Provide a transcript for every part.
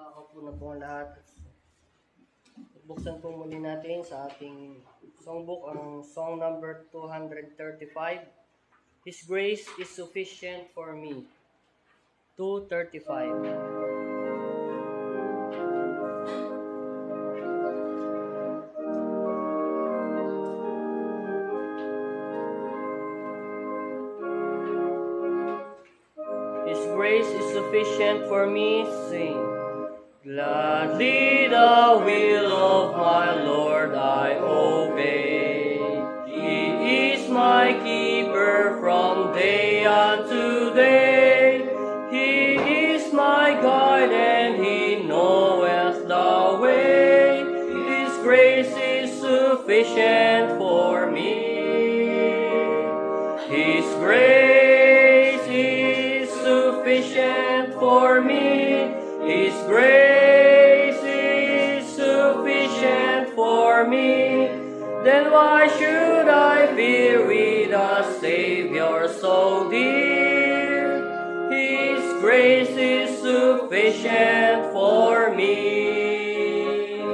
Nakakaupo na po ang lahat. Buksan po muli natin sa ating songbook ang song number 235. His grace is sufficient for me. 235. His grace is sufficient for me, sing. Gladly the will of my Lord I obey. He is my keeper from day unto day. He is my guide and He knoweth the way. His grace is sufficient for me. His grace is sufficient for me. His grace is sufficient for me. Then why should I fear with a Savior so dear? His grace is sufficient for me.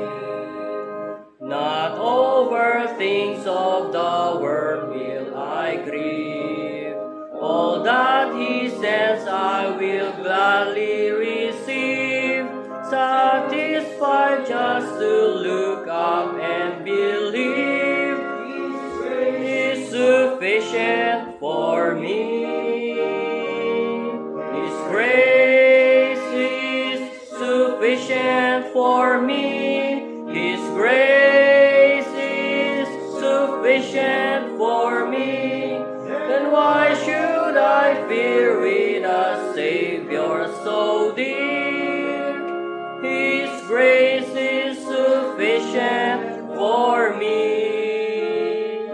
Not over things of the world will I grieve. All that He sends I will gladly receive. Satisfied just to look up and believe. His grace is sufficient for me. His grace is sufficient for me. His grace is sufficient for me. Then why should I fear with a Savior so dear? His grace is sufficient for me.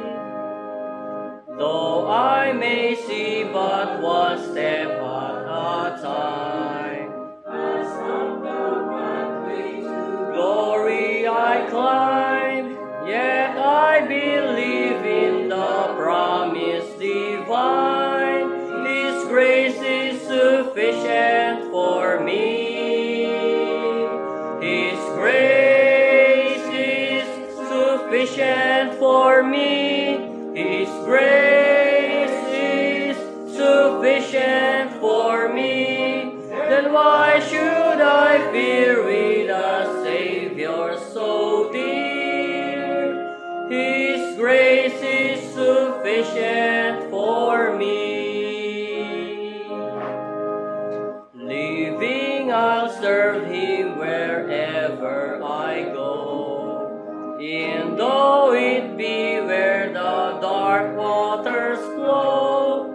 Though I may see but one step at a time, as up the pathway to glory I climb, yet I believe in the promise divine. His grace is sufficient for me. His grace is sufficient for me. His grace is sufficient for me. Then why should I fear with a Savior so dear? His grace is sufficient for me. Living, I'll serve Him wherever I go. And though it be where the dark waters flow,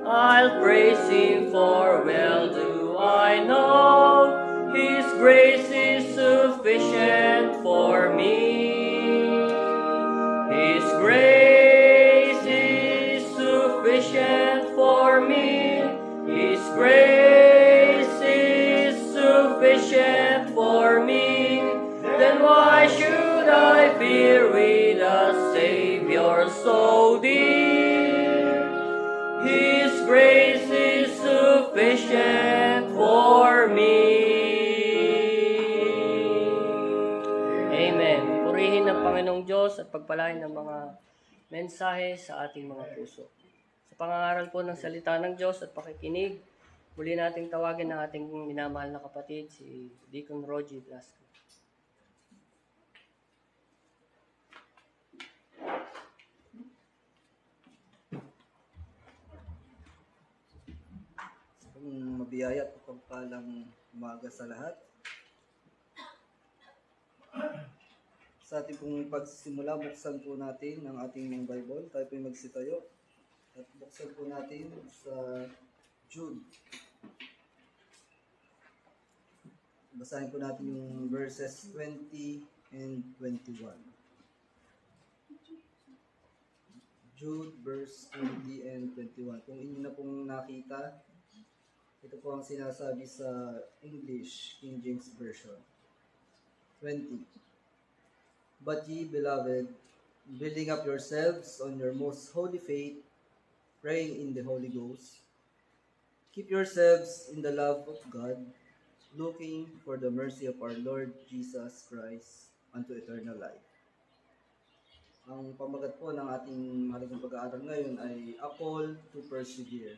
I'll praise Him, for well do I know His grace is sufficient for me. His grace is sufficient for me. His grace is sufficient for me. Then why should I fear with a Savior so dear? His grace is sufficient for me. Amen. Purihin ng Panginoong Diyos at pagpalain ng mga mensahe sa ating mga puso. Sa pangangaral po ng salita ng Diyos at pakikinig, muli nating tawagin ang ating minamahal na kapatid, si Deacon Rogie Blasco. Mabiyaya at pagpalang umaga sa lahat. Sa ating pong pagsisimula, buksan po natin ang ating mga Bible. Tayo po magsitayo. At buksan po natin sa Jude. Basahin po natin yung verses 20 and 21. Jude verse 20 and 21. Kung inyo na pong nakita, ito po ang sinasabi sa English, King James Version. 20. But ye, beloved, building up yourselves on your most holy faith, praying in the Holy Ghost, keep yourselves in the love of God, looking for the mercy of our Lord Jesus Christ unto eternal life. Ang pamagat po ng ating mahalagang pag-aaral ngayon ay A Call to Persevere.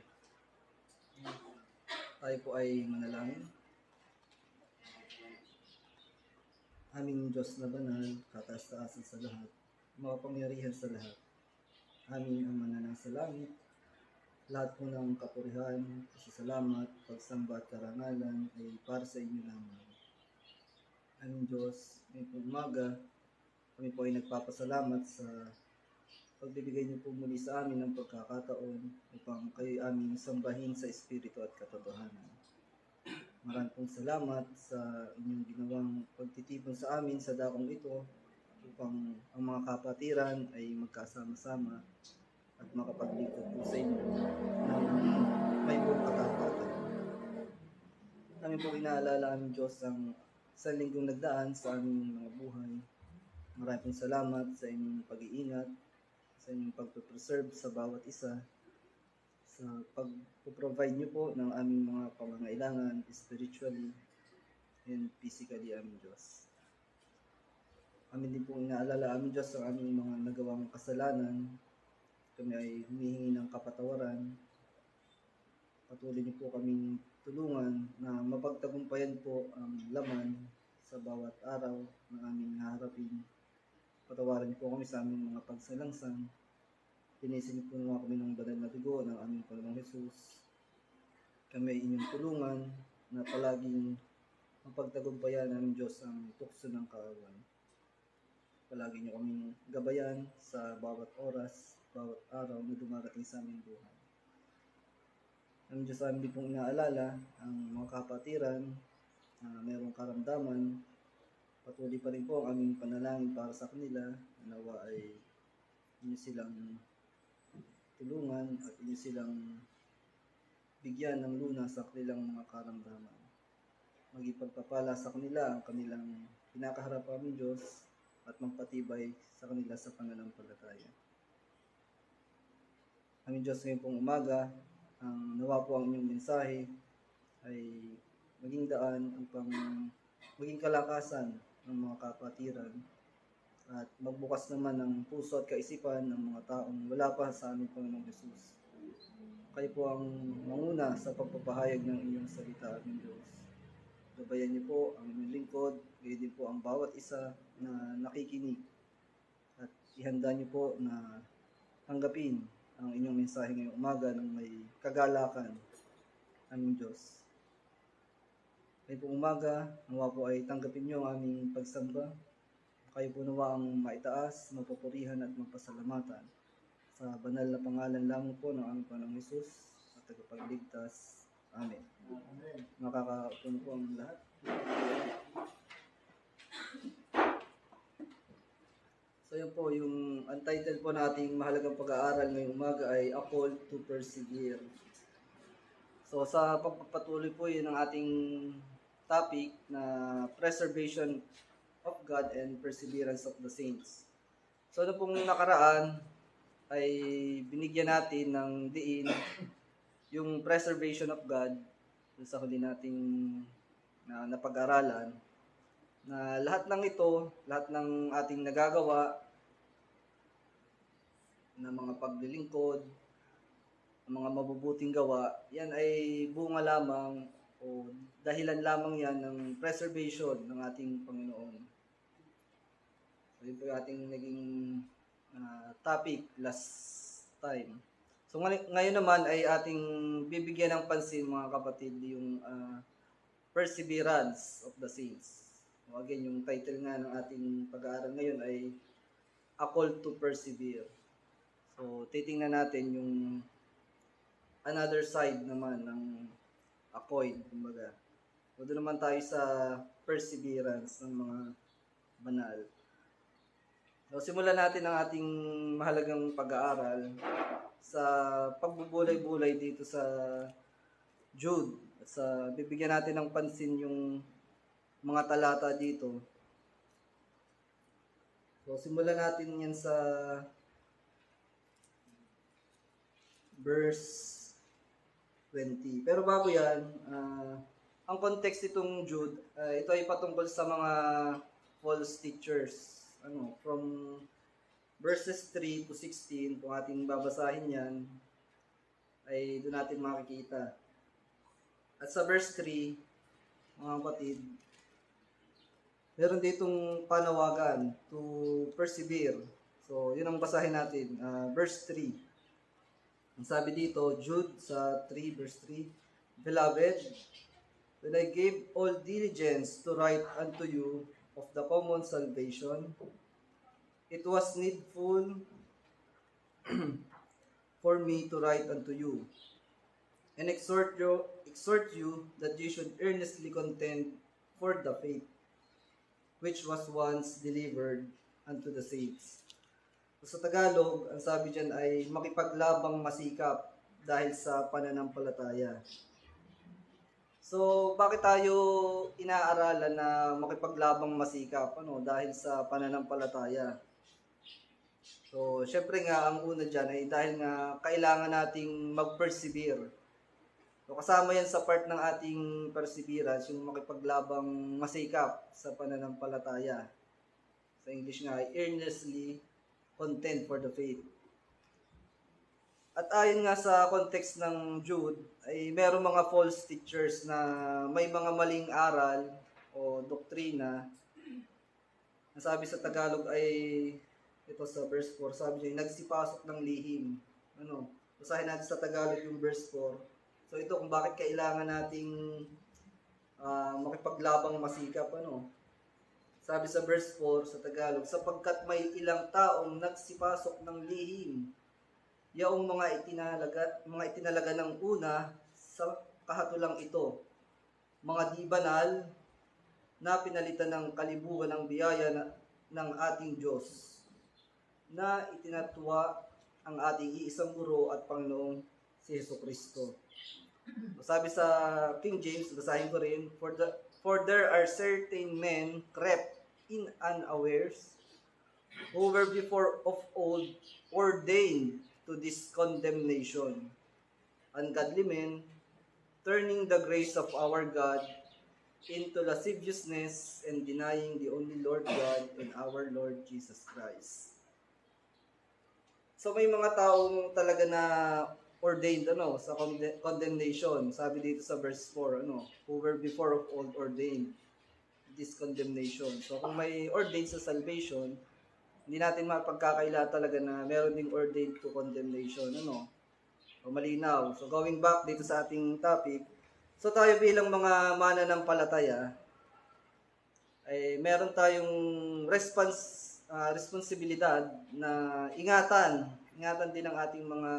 Tayo po ay manalangin. Aming Diyos na banal, kataas-taasan sa lahat, makapangyarihan sa lahat. Aming Ama na nasa langit, lahat po ng kapurihan, pasasalamat, pagsamba at karangalan ay para sa inyo lamang. Aming Diyos, ngayong pong umaga, kami po ay nagpapasalamat sa pagbibigay niyo po muli sa amin ng pagkakataon upang kayo aming sambahin sa Espiritu at katotohanan. Maraming pong salamat sa inyong ginawang pagtitipon sa amin sa dakong ito upang ang mga kapatiran ay magkasama-sama at makapaglingkod po sa inyo ng may buong katapatan. Namin po inaalala aming Diyos ang isang linggong nagdaan sa aming mga buhay. Maraming pong salamat sa inyong pag-iingat, sa inyong pag-preserve sa bawat isa, sa pag-provide niyo po ng aming mga pangangailangan spiritually and physically, aming Diyos. Amin din po inaalala aming Diyos ang aming mga nagawang kasalanan. Kami ay humihingi ng kapatawaran. Patuloy niyo po kaming tulungan na mapagtagumpayan po ang laman sa bawat araw na aming haharapin. Patawarin niyo po kami sa aming mga pagsalangsang. Tinisin niyo po naman kami ng banal na dugo ng aming Panginoong Jesus. Kami ay inyong tulungan na palaging mapagtagumpayan ng Diyos ang tukso ng kaaway. Palagi niyo kaming gabayan sa bawat oras, bawat araw na dumarating sa aming buhay. Ang Diyos amin din pong inaalala ang mga kapatiran na mayroong karamdaman. Patuloy pa rin po ang aming panalangin para sa kanila. Nawa ay inyo silang tulungan at inyo silang bigyan ng lunas sa kanilang mga karamdaman. Magipagpapala sa kanila ang kanilang kinakaharap aming Diyos at magpatibay sa kanila sa pananampalataya. Aming Diyos, ngayon pong umaga, ang nawa po ang inyong mensahe ay maging daan upang maging kalakasan ng mga kapatiran at magbukas naman ng puso at kaisipan ng mga taong wala pa sa aming Panginoong Jesus. Kayo po ang manguna sa pagpapahayag ng inyong salita, aming Diyos. Gabayan niyo po ang inyong lingkod, gayon din po ang bawat isa na nakikinig at ihanda niyo po na tanggapin ang inyong mensahe ngayong umaga ng may kagalakan, aming Diyos. Kayo po umaga, nawa po ay tanggapin niyo ang aming pagsamba. Kayo po nawa ang maitaas, mapupurihan at mapasalamatan sa banal na pangalan lamang po ng aming Panginoong Jesus at tagapagligtas. Amen. Amen. Makakaupo po ang lahat. So yun po, yung untitled po nating mahalagang pag-aaral ngayong umaga ay A Call to Persevere. So sa pagpapatuloy po yun ang ating topic na Preservation of God and Perseverance of the Saints. So na pong nakaraan ay binigyan natin ng diin yung Preservation of God sa huli nating napag-aralan. Na lahat ng ito, lahat ng ating nagagawa na mga paglilingkod, mga mabubuting gawa, yan ay bunga lamang o dahilan lamang yan ng preservation ng ating Panginoon. So yun po yung ating naging topic last time. So ngayon naman ay ating bibigyan ng pansin, mga kapatid, yung Perseverance of the Saints. So again, yung title nga ng ating pag-aaral ngayon ay A Call to Persevere. So titingnan natin yung another side naman ng a coin, kumbaga. So doon naman tayo sa perseverance ng mga banal. So simulan natin ang ating mahalagang pag-aaral sa pagbubulay-bulay dito sa Jude. At sa bibigyan natin ng pansin yung mga talata dito. So simulan natin yan sa verse 20. Pero bago yan, ang context itong Jude, ito ay patungkol sa mga false teachers. From verses 3 to 16, kung ating babasahin yan, ay doon natin makikita. At sa verse 3, mga kapatid, meron ditong panawagan to persevere. So, yun ang basahin natin. Verse 3. Ang sabi dito, Jude sa 3, verse 3, Beloved, when I gave all diligence to write unto you of the common salvation, it was needful for me to write unto you, and exhort you that you should earnestly contend for the faith, which was once delivered unto the saints. Sa Tagalog, ang sabi dyan ay makipaglabang masikap dahil sa pananampalataya. So, bakit tayo inaaralan na makipaglabang masikap? Dahil sa pananampalataya. So, syempre nga, ang una dyan ay dahil nga kailangan nating mag-persevere. So, kasama yan sa part ng ating perseverance, yung makipaglabang masikap sa pananampalataya. Sa English nga ay earnestly contend for the faith. At ayon nga sa context ng Jude, ay meron mga false teachers na may mga maling aral o doktrina. Ang sabi sa Tagalog ay, ito sa verse 4, sabi niya, nagsipasok ng lihim. Basahin natin sa Tagalog yung verse 4. So ito kung bakit kailangan nating makipaglabang masikap. Sabi sa verse 4 sa Tagalog, sapagkat may ilang taong nagsipasok ng lihim, yaong mga itinalaga ng una sa kahatulang ito, mga di banal na pinalitan ng kalibugan ng biyaya ng ating Diyos, na itinatwa ang ating iisang guro at Panginoong si Jesucristo. Sabi sa King James, basahin ko rin, For there are certain men crept in unawares, who were before of old ordained to this condemnation, ungodly men, turning the grace of our God into lasciviousness and denying the only Lord God and our Lord Jesus Christ. So may mga taong talaga na ordained sa condemnation. Sabi dito sa verse 4, who were before of old ordained this condemnation. So kung may ordained sa salvation, hindi natin mapagkakaila talaga na meron ding ordained to condemnation. O malinaw. So going back dito sa ating topic, so tayo bilang mga mananampalataya, ay meron tayong responsibilidad na ingatan din ang ating mga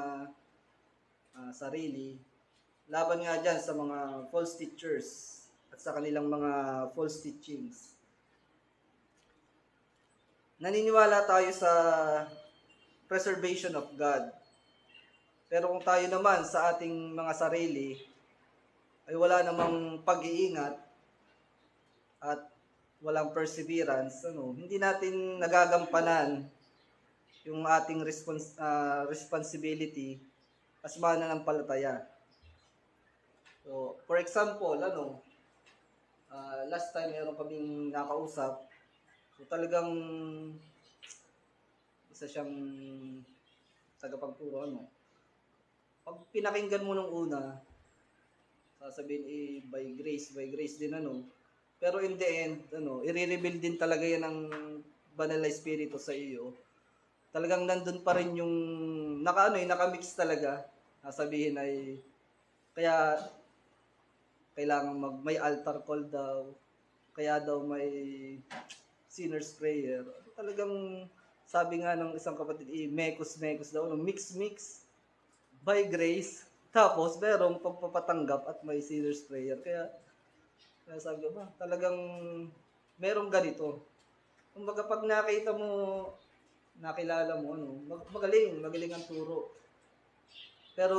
sarili, laban nga dyan sa mga false teachers at sa kanilang mga false teachings. Naniniwala tayo sa preservation of God. Pero kung tayo naman sa ating mga sarili ay wala namang pag-iingat at walang perseverance, hindi natin nagagampanan yung ating responsibility as mananampalataya. So, for example, last time meron kaming nakausap, so talagang isa siyang tagapagturo, Pag pinakinggan mo nung una, sasabihin by grace din Pero in the end, i-reveal din talaga yan ng banal na espiritu sa iyo. Talagang nandun pa rin yung nakamix talaga. Sabihin ay kaya kailangan may altar call daw. Kaya daw may sinner's prayer. Talagang sabi nga ng isang kapatid, mekos daw, mix by grace. Tapos merong pagpapatanggap at may sinner's prayer. Kaya sabi ko talagang merong ganito. Kumbaga pag nakilala mo, magaling ang turo. Pero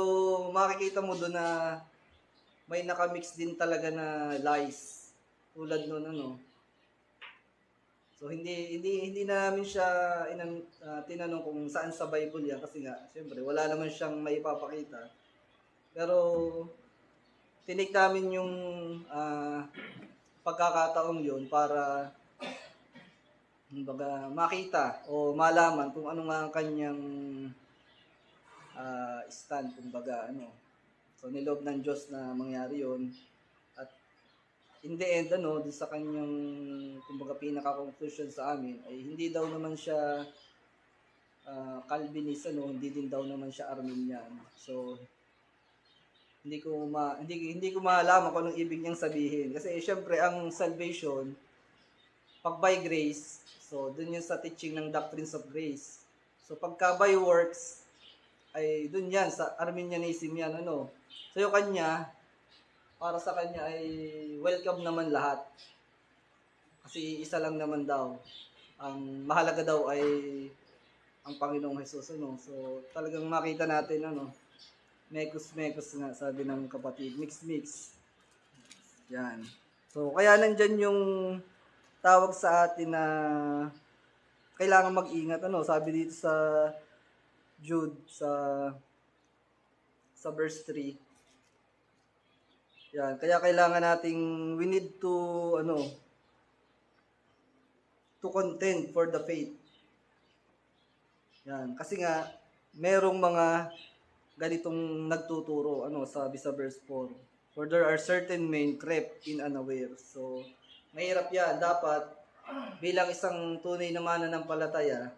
makikita mo doon na may nakamix din talaga na lies. Tulad nun, So hindi na namin siya tinanong kung saan sa Bible yan kasi nga, siyempre wala naman siyang maipapakita. Pero tinik namin yung pagkakataong yun para kumbaga makita o malaman kung ano nga ang kanyang stand, kumbaga ano. So niloob ng Diyos na mangyari yun. At in the end, dun sa kanyang kumbaga pinaka-conclusion sa amin ay hindi daw naman siya Calvinist, hindi din daw naman siya Arminian. So hindi ko malaman kung anong ibig niyang sabihin. Kasi syempre ang salvation, pag by grace, so dun yun sa teaching ng doctrines of grace. So pagka by works, ay dun yan, sa Arminianism yan, So yung kanya, para sa kanya ay welcome naman lahat. Kasi isa lang naman daw. Ang mahalaga daw ay ang Panginoong Jesus, So talagang makita natin, mekos-mekos nga, sabi ng kapatid, mix-mix. Yan. So kaya nandyan yung tawag sa atin na kailangan mag-ingat, sabi dito sa Jude sa verse 3. Yan, kaya kailangan nating we need to contend for the faith. Yan, kasi nga merong mga ganitong nagtuturo, sabi sa verse 4. For there are certain men crept in unaware. So mahirap yan. Dapat bilang isang tunay na mananampalataya,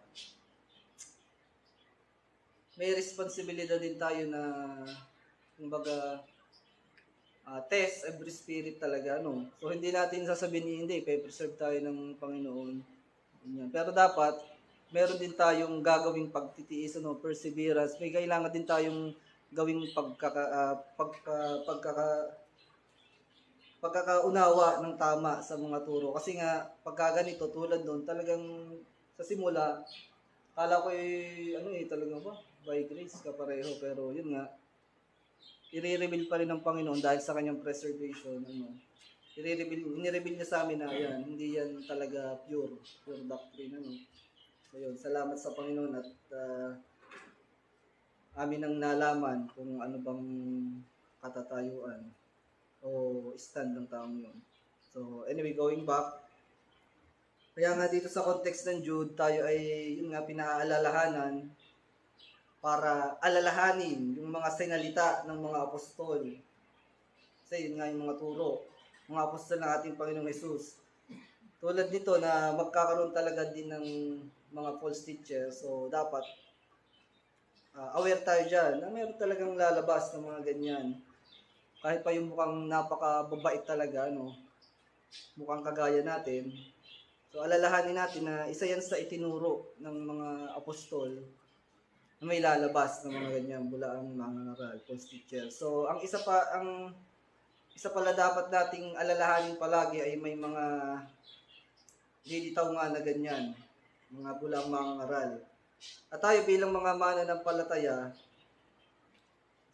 may responsibilidad din tayo na kumbaga test every spirit talaga, So hindi natin sasabihin hindi, pe-preserve tayo ng Panginoon. Yan. Pero dapat meron din tayong gagawing pagtitiis, perseverance. May kailangan din tayong gawing pagkakaunawa ng tama sa mga turo. Kasi nga, pagka ganito, tulad doon, talagang sa simula, kala ko talaga ba? By grace, kapareho. Pero yun nga, i-reveal pa rin ng Panginoon dahil sa kanyang preservation. Ni-reveal niya sa amin na yan, hindi yan talaga pure doctrine. So yun, salamat sa Panginoon at amin ang nalaman kung ano bang katatayuan o stand ng taong yun. So anyway, going back, kaya nga dito sa context ng Jude, tayo ay yun nga pinaalalahanan para alalahanin yung mga sinalita ng mga apostol. Kasi yun nga yung mga turo, mga apostol ng ating Panginoong Jesus. Tulad nito na magkakaroon talaga din ng mga false teachers. So dapat aware tayo dyan na meron talagang lalabas ng mga ganyan. Kahit pa yung mukhang napakababait talaga, mukhang kagaya natin. So alalahanin natin na isa yan sa itinuro ng mga apostol na may lalabas ng mga ganyan bulaang mga ngaral, false teacher. So ang isa pala dapat nating alalahanin palagi ay may mga lilitaw nga na ganyan, mga bulaang mga ngaral. At tayo bilang mga mananampalataya,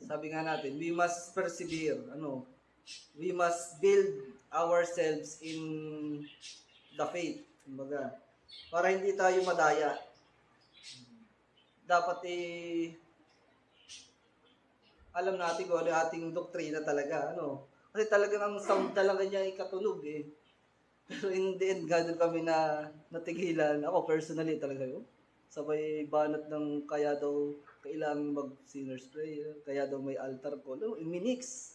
sabi nga natin, we must persevere, we must build ourselves in the faith, kumbaga, para hindi tayo madaya. Dapat alam natin kung ano ating doktrina talaga, Kasi talagang ang sound talaga niya ay katunog Pero in the end, ganun kami na natigilan. Ako personally talaga sabay banat ng kaya daw kailangan mag-sinner's prayer, kaya daw may altar call. Minix.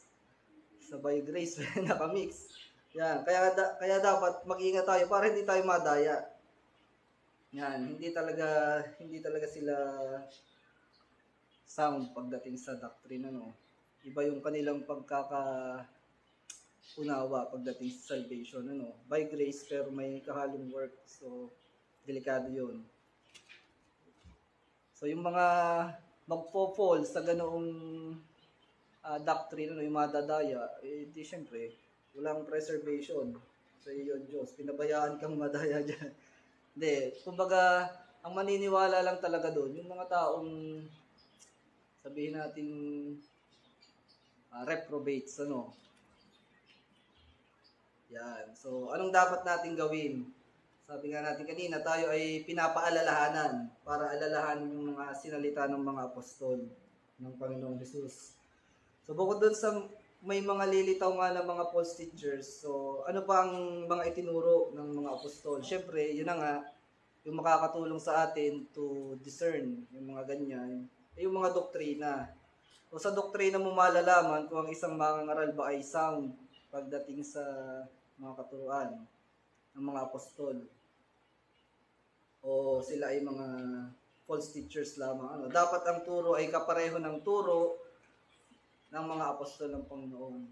Sabay grace, nakamix. Yan, kaya dapat mag-ingat tayo para hindi tayo madaya. Yan, hindi talaga sila sound pagdating sa doctrine, Iba yung kanilang pagkakaunawa pagdating sa salvation, By grace pero may kahalong work. So delikado 'yun. So yung mga magpo-fall sa ganoong doctrine, yung madadaya, di syempre walang preservation sa iyo, Diyos. Pinabayaan kang madaya diyan. Hindi, kumbaga, ang maniniwala lang talaga doon, yung mga taong, sabihin natin, reprobates, Yan. So, anong dapat natin gawin? Sabi nga natin kanina, tayo ay pinapaalalahanan para alalahanin yung mga sinalita ng mga apostol ng Panginoong Jesus. So, bukod doon sa may mga lilitaw nga na mga false teachers. So, ano pa ang mga itinuro ng mga apostol? Siyempre, yun na nga, yung makakatulong sa atin to discern, yung mga ganyan, yung mga doktrina. So, sa doktrina mo malalaman kung ang isang mangangaral ba ay sound pagdating sa mga katuruan ng mga apostol. O sila ay mga false teachers lamang. Dapat ang turo ay kapareho ng turo ng mga apostol ng Panginoon.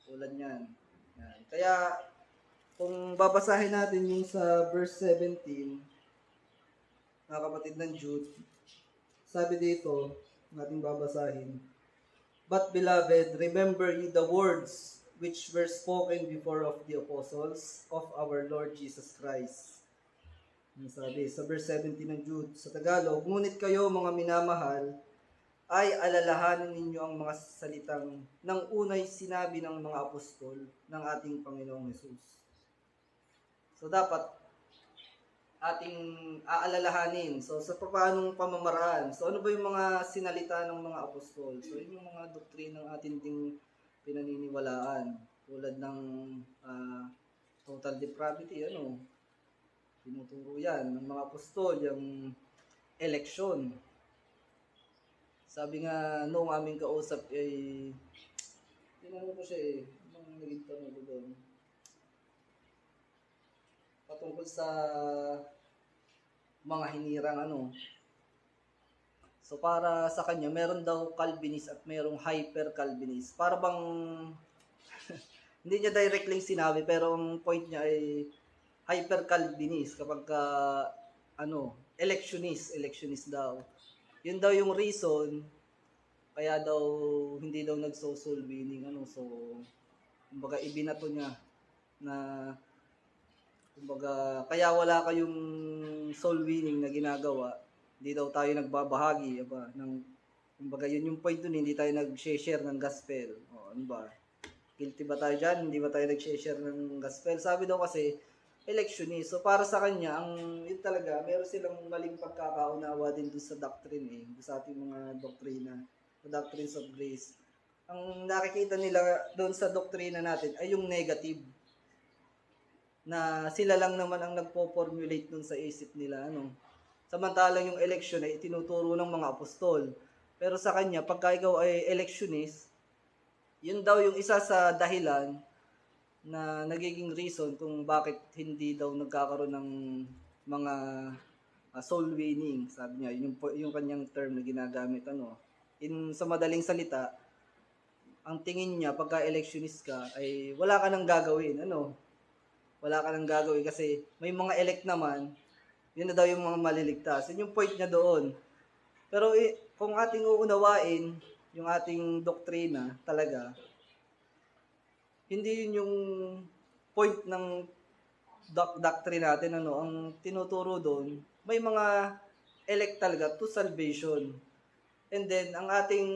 Tulad niyan. Yan. Kaya, kung babasahin natin yung sa verse 17, mga kapatid ng Jude, sabi dito, ng ating babasahin, "But beloved, remember ye the words which were spoken before of the apostles of our Lord Jesus Christ." Ang sabi sa verse 17 ng Jude, sa Tagalog, "Ngunit kayo mga minamahal, ay alalahanin ninyo ang mga salitang ng unay sinabi ng mga apostol ng ating Panginoong Hesus." So dapat ating aalalahanin. So sa paanong pamamaraan. So ano ba yung mga sinalita ng mga apostol? So yun yung mga doktrinang atin ding pinaniniwalaan. Tulad ng total depravity, tinuturo yan ng mga apostol, yung election. Sabi nga noong aming kausap ay tinanong ko siya anong naging tanong ko doon? Patungkol sa mga hinirang So para sa kanya, meron daw Calvinist at merong hyper-Calvinist. Para bang hindi niya directly sinabi pero ang point niya ay hyper-Calvinist kapag electionist daw. Yun daw yung reason kaya daw hindi daw nagso-soul winning so kumbaga ibinato niya na kumbaga kaya wala kayong soul winning na ginagawa, hindi daw tayo nagbabahagi kumbaga yun yung point dun, hindi tayo nag-share ng gospel. Ano ba? Guilty ba tayo dyan? Hindi ba tayo nag-share ng gospel? Sabi daw kasi electionist. So para sa kanya, yun talaga, meron silang maling pagkakaunawa din doon sa doctrine sa ating mga doktrina, the doctrines of grace. Ang nakikita nila doon sa doktrina natin ay yung negative, na sila lang naman ang nagpo-formulate doon sa isip nila, Samantalang yung election ay itinuturo ng mga apostol. Pero sa kanya, pagka ikaw ay electionist, yun daw yung isa sa dahilan na nagiging reason kung bakit hindi daw nagkakaroon ng mga soul winning. Sabi niya, yung kanyang term na ginagamit. Sa madaling salita, ang tingin niya pagka electionist ka ay wala ka nang gagawin. Wala ka nang gagawin kasi may mga elect naman, yun na daw yung mga maliligtas. Yun yung point niya doon. Pero kung ating uunawain yung ating doktrina talaga, hindi yun yung point ng doctrine natin. Ang tinuturo doon, may mga elect talaga to salvation. And then, ang ating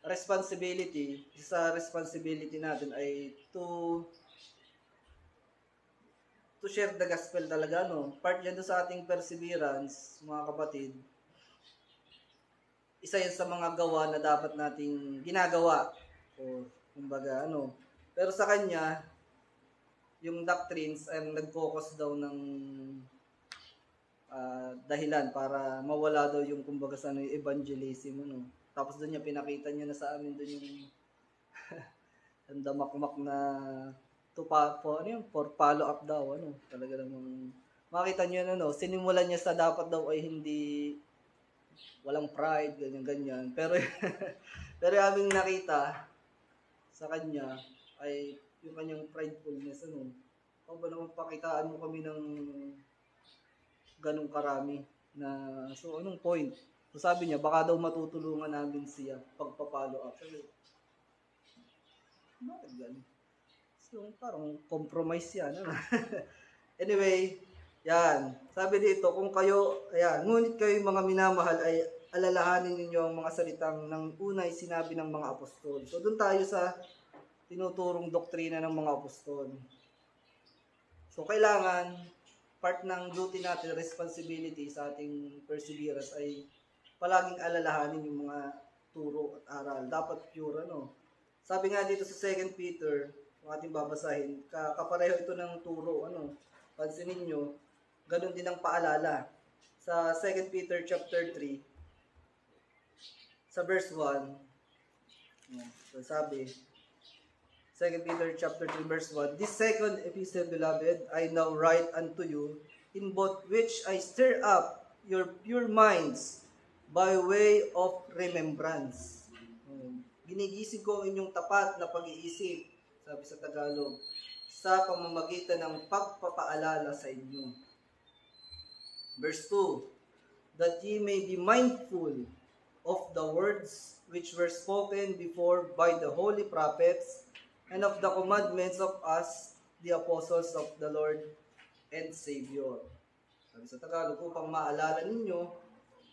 responsibility, sa responsibility natin ay to share the gospel talaga, Part yan doon sa ating perseverance, mga kapatid. Isa yan sa mga gawa na dapat nating ginagawa. O, kumbaga, Pero sa kanya, yung doctrines ay nag-focus daw ng dahilan para mawala daw yung kumbaga sa yung evangelism, Tapos doon niya, pinakita niya na sa amin doon yung ang damakmak na for follow up daw, Talaga namang makita niyo sinimulan niya sa dapat daw ay hindi walang pride, ganyan. Pero pero aming nakita sa kanya ay yung kanyang pridefulness, O ba naman pakitaan mo kami ng ganong karami na, so anong point? So sabi niya, baka daw matutulungan namin siya pagpa-follow up. Sabi, bakit ganun? So parang compromise yan, Anyway, yan. Sabi dito, kung kayo, ngunit kayo mga minamahal ay alalahanin ninyo ang mga salitang ng unay sinabi ng mga apostol. So doon tayo sa tinuturong doktrina ng mga apostol. So kailangan, part ng duty natin, responsibility sa ating perseverance ay palaging alalahanin yung mga turo at aral. Dapat pure, ano. Sabi nga dito sa 2 Peter, kung ating babasahin, kapareho ito ng turo, ano. Pansinin nyo, ganun din ang paalala. Sa 2 Peter chapter 3, sa verse 1, so sabi, 2 Peter chapter 3 verse 1, "This second epistle, beloved, I now write unto you, in both which I stir up your pure minds by way of remembrance." Ginigising ko ang inyong tapat na pag-iisip, sabi sa Tagalog, sa pamamagitan ng pagpapaalala sa inyo. Verse 2, "That ye may be mindful of the words which were spoken before by the holy prophets, and of the commandments of us, the apostles of the Lord and Savior." Sabi sa Tagalog, upang maalala ninyo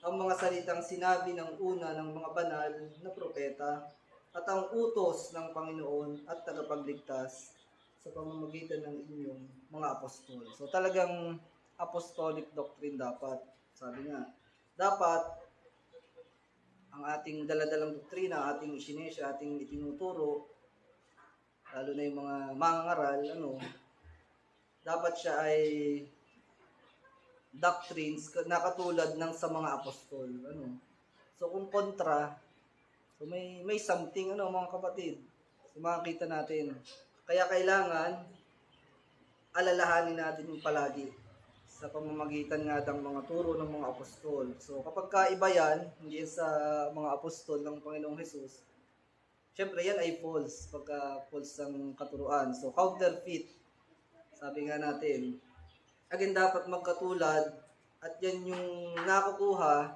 ang mga salitang sinabi ng una ng mga banal na propeta at ang utos ng Panginoon at tagapagligtas sa pamamagitan ng inyong mga apostol. So talagang apostolic doctrine dapat. Sabi nga, dapat ang ating daladalang doktrina, ating isinesya, ating itinuturo, lalo na yung mga mangangaral, dapat siya ay doctrines na katulad ng sa mga apostol. So kung kontra, so may something, mga kapatid, so makikita natin. Kaya kailangan alalahanin natin yung palagi sa pamamagitan nga ng mga turo ng mga apostol. So kapag kaiba yan, hindi sa mga apostol ng Panginoong Hesus, syempre yan ay false, pagka false ang katuruan. So counterfeit, sabi nga natin. Again, dapat magkatulad, at yan yung nakukuha,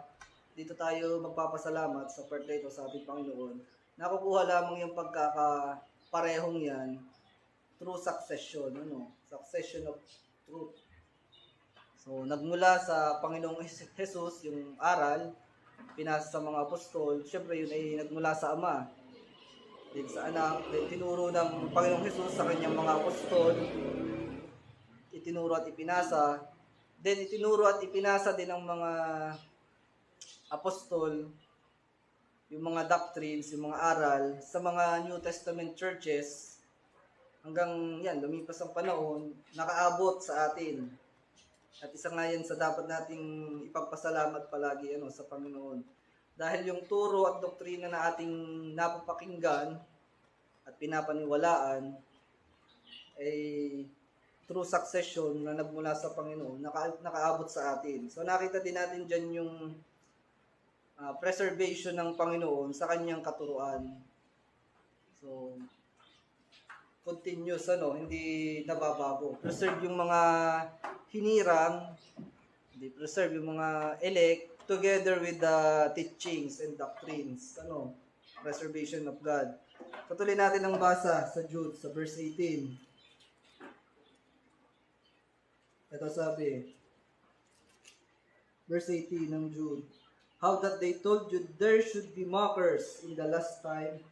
dito tayo magpapasalamat sa part na ito sa ating Panginoon. Nakukuha lamang yung pagkakaparehong yan through succession, succession of truth. So, nagmula sa Panginoong Jesus, yung aral, pinasa sa mga apostol, syempre yun ay nagmula sa Ama. Din sa anak, din tinuro ng Panginoong Jesus sa kanyang mga apostol, itinuro at ipinasa. Then itinuro at ipinasa din ng mga apostol yung mga doctrines, yung mga aral sa mga New Testament churches hanggang yan, lumipas ang panahon, nakaabot sa atin. At isa nga yan sa dapat nating ipagpasalamat palagi sa Panginoon. Dahil yung turo at doktrina na ating napapakinggan at pinapaniwalaan ay through succession na nagmula sa Panginoon, nakaabot sa atin. So nakita din natin dyan yung preservation ng Panginoon sa kanyang katuruan. So, continuous, hindi nababago. Preserve yung mga hinirang, hindi preserve yung mga elect, together with the teachings and doctrines, preservation of God. Patuloy natin ang basa sa Jude, sa verse 18. Ito sabi, verse 18 ng Jude, "How that they told you there should be mockers in the last time,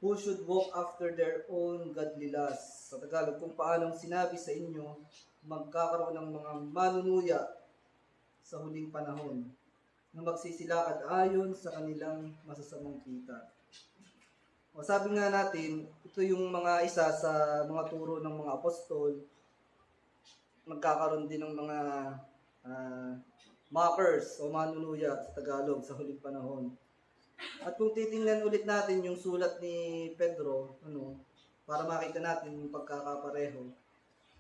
who should walk after their own godly lusts." Sa Tagalog, kung paanong sinabi sa inyo, magkakaroon ng mga manunuya sa huling panahon, na magsisilakad ayon sa kanilang masasamang kita. O sabi nga natin, ito yung mga isa sa mga turo ng mga apostol, magkakaroon din ng mga mockers o manunuya sa Tagalog sa huling panahon. At kung titingnan ulit natin yung sulat ni Pedro, para makita natin yung pagkakapareho.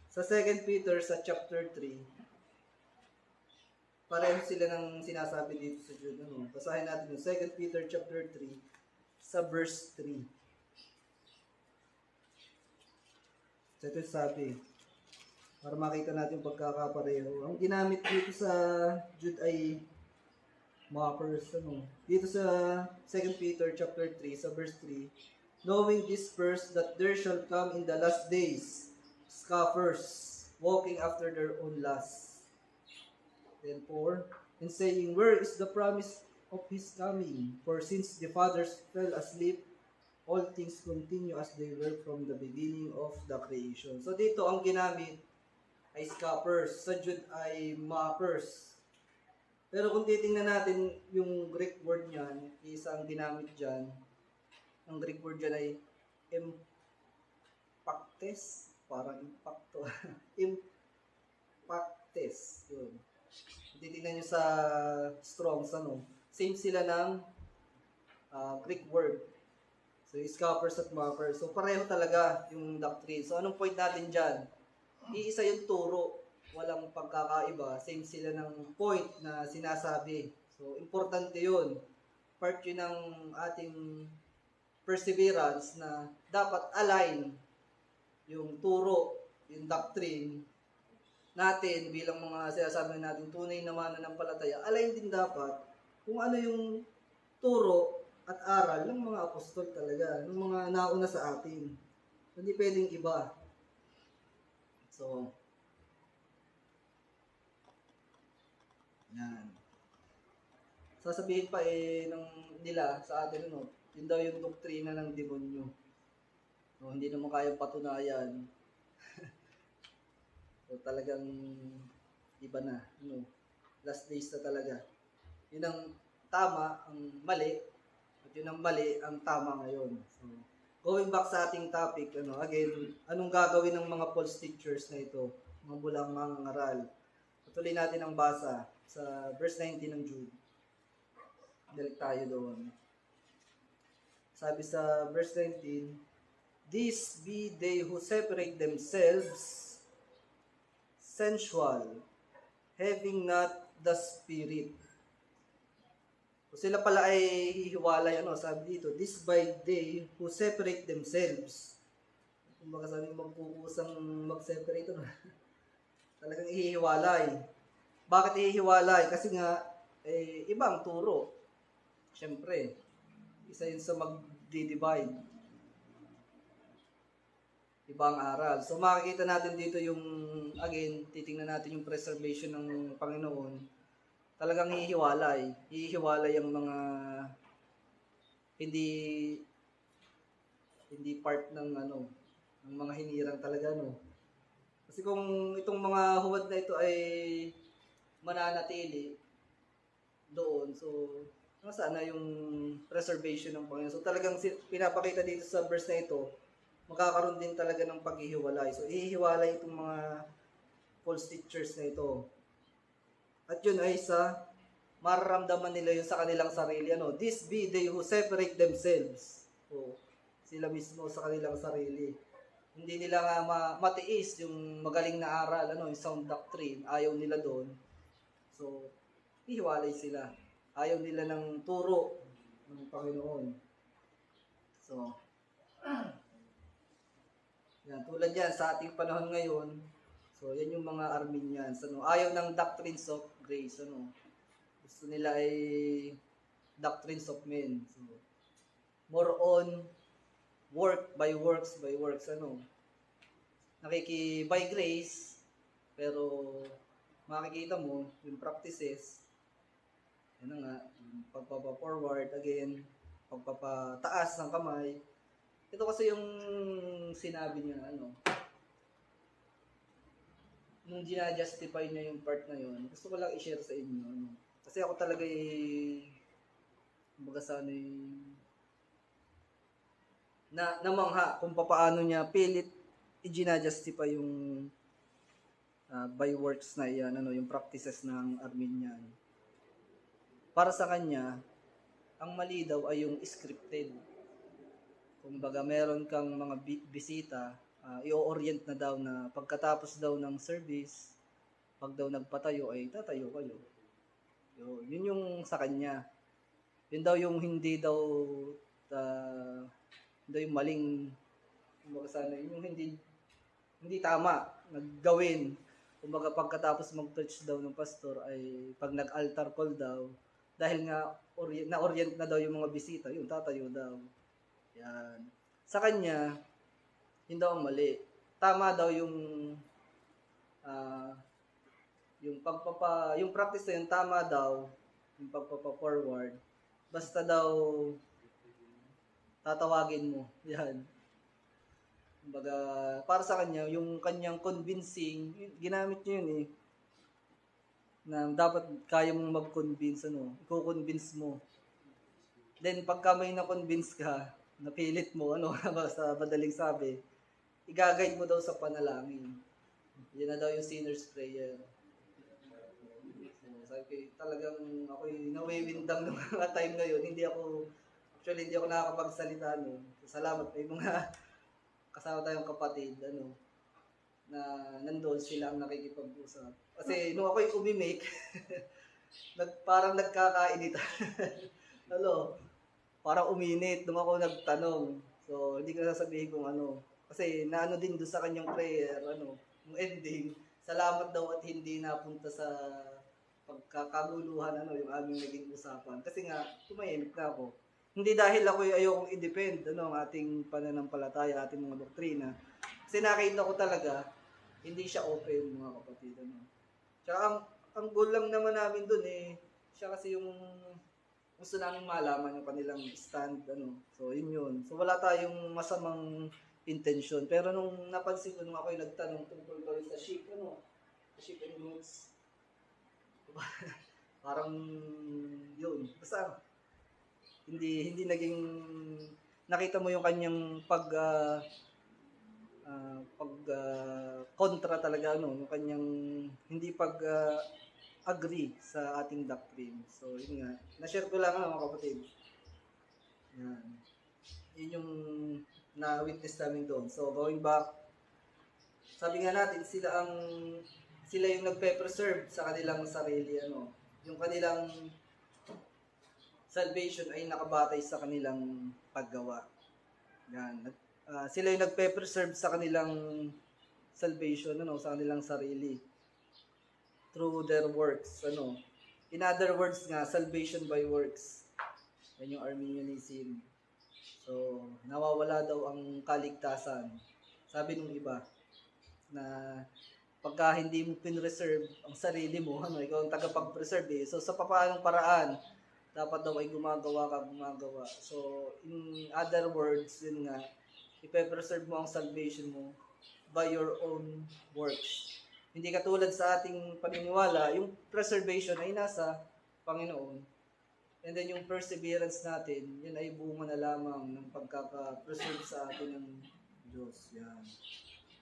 Sa 2 Peter sa chapter 3, pareho sila ng sinasabi dito sa Jude. Basahin natin yung 2 Peter chapter 3 sa verse 3. So ito sabi, para makita natin yung pagkakapareho. Ang ginamit dito sa Jude ay mockers. Dito sa 2 Peter chapter 3, sa verse 3, "Knowing this first, that there shall come in the last days scoffers, walking after their own lusts." Then 4, "And saying, where is the promise of his coming? For since the fathers fell asleep, all things continue as they were from the beginning of the creation." So dito ang ginamit ay scoffers. Sa Jude ay mockers. Pero kung titingnan natin yung Greek word niyan, isang ginamit dyan, ang Greek word dyan ay impactes, parang impacto, impactes, yun. Kung titingnan nyo sa Strong's, same sila ng Greek word. So, scoffers at mockers. So, pareho talaga yung doctrine. So, anong point natin dyan? Iisa yung turo. Walang pagkakaiba. Same sila ng point na sinasabi. So, importante yun. Part yun ng ating perseverance na dapat align yung turo, yung doctrine natin bilang mga sinasabi natin tunay na mananampalataya. Align din dapat kung ano yung turo at aral ng mga apostol talaga, ng mga nauna sa atin. Hindi pwedeng iba. So, yan. Sasabihin pa nila sa atin, yun daw yung doktrina ng demonyo. So, hindi naman kayang patunayan. So, talagang iba na. Last days na talaga. Yun ang tama, ang mali, at yun ang mali, ang tama ngayon. So, going back sa ating topic, again, anong gagawin ng mga false teachers na ito? Mga bulang mangangaral. Patuloy natin ang basa sa verse 19 ng Jude. Dalik tayo doon. Sabi sa verse 19, "These be they who separate themselves sensual, having not the Spirit." So sila pala ay hihiwalay, sabi dito, "This by they who separate themselves." Kung baka sabi magkukusang mag-separate, talagang ihihiwalay. Bakit ihihiwalay? Kasi nga, ibang turo. Siyempre, isa yun sa mag-divide. Ibang aral. So makikita natin dito yung, again, titingnan natin yung preservation ng Panginoon. Talagang hihiwalay. Hihiwalay ang mga hindi part ng ng mga hinirang talaga, Kasi kung itong mga huwad na ito ay mananatili doon, so sana yung preservation ng Panginoon. So talagang pinapakita dito sa verse na ito, magkakaroon din talaga ng paghihiwalay. So ihihiwalay itong mga false teachers na ito. At yun ay sa mararamdaman nila yun sa kanilang sarili. This be they who separate themselves. So, sila mismo sa kanilang sarili. Hindi nila nga matiis yung magaling na aral, yung sound doctrine. Ayaw nila doon. So, ihiwalay sila. Ayaw nila ng turo ng Panginoon. So, yan, tulad yan sa ating panahon ngayon. So, yan yung mga Arminians. Ayaw ng doctrines of grace. Gusto nila ay doctrines of men. So, more on work by works by works. By grace, pero makikita mo yung practices, yan nga, pagpapa-forward again, pagpapataas ng kamay. Ito kasi yung sinabi niya, nung gina-justify niya yung part na yun, gusto ko lang i-share sa inyo. Kasi ako talaga kumbaga sana namangha kung paano niya pilit i-gina-justify yung by works na yan, yung practices ng Arminian. Para sa kanya, ang mali daw ay yung scripted. Kumbaga, meron kang mga bisita, i-orient na daw na pagkatapos daw ng service, pag daw nagpatayo ay tatayo kayo. Yun yung sa kanya. Yun daw yung hindi daw yung maling, kumbaga sana, yung hindi tama naggawin. Kumbaga pagkatapos mag-touch daw ng pastor ay pag nag-altar call daw, dahil nga na-orient na daw yung mga bisita, yun tatayo daw. Yan. Sa kanya, yun daw ang mali. Tama daw yung yung practice na yun, tama daw yung pagpapa-forward. Basta daw tatawagin mo. Yan. Kumbaga, para sa kanya, yung kanyang convincing, ginamit niya yun na dapat kaya mong mag-convince, i-convince mo. Then, pagka may na-convince ka, napilit mo, sa madaling sabi, i-guide mo daw sa panalangin. Yan na daw yung sinner's prayer. So, sabi ko, talagang ako'y nawiwindang ng mga time na yun. Hindi ako nakakapagsalita, no. Salamat, may mga kasama tayong kapatid, na nandoon sila ang nakikipag-usap. Kasi nung ako'y umimik, parang nagkakainita. Parang uminit nung ako nagtanong. So, hindi ko sasabihin kung ano. Kasi naano din doon sa kanyang prayer, yung ending, salamat daw at hindi napunta sa pagkakaguluhan, yung aming naging usapan. Kasi nga, tumahimik na ako. Hindi dahil ako ayokong i-defend, ang ating pananampalataya, ating mga doktrina. Kasi nakita ko talaga, hindi siya open, mga kapatid, Tsaka ang goal lang naman namin doon, siya kasi yung gusto namin malaman yung kanilang stand, So, yun. So, wala tayong masamang intention. Pero nung napansin ko, nung ako'y nagtanong tungkol ba sa sheep, sheep and goats, parang yun. Basta, hindi naging, nakita mo yung kanyang kontra talaga, yung kanyang hindi agree sa ating doctrine. So, yun nga. Na-share ko lang, mga kapatid. Yan. Yun yung na-witness namin doon. So, going back, sabi nga natin, sila yung nagpe-preserve sa kanilang sarili, yung kanilang salvation ay nakabatay sa kanilang paggawa. Yan. Sila yung nagpe-preserve sa kanilang salvation, sa kanilang sarili. Through their works, In other words nga, salvation by works. Yan yung Arminianism. So, nawawala daw ang kaligtasan. Sabi nung iba, na pagka hindi mo pinreserve ang sarili mo, ikaw ang tagapag-preserve. So, sa papaanong paraan, dapat daw ay gumagawa. So, in other words, yun nga, ipe-preserve mo ang salvation mo by your own works. Hindi katulad sa ating paniniwala, yung preservation ay nasa Panginoon. And then yung perseverance natin, yun ay bunga na lamang ng pagkaka-preserve sa atin ng Diyos. Yan.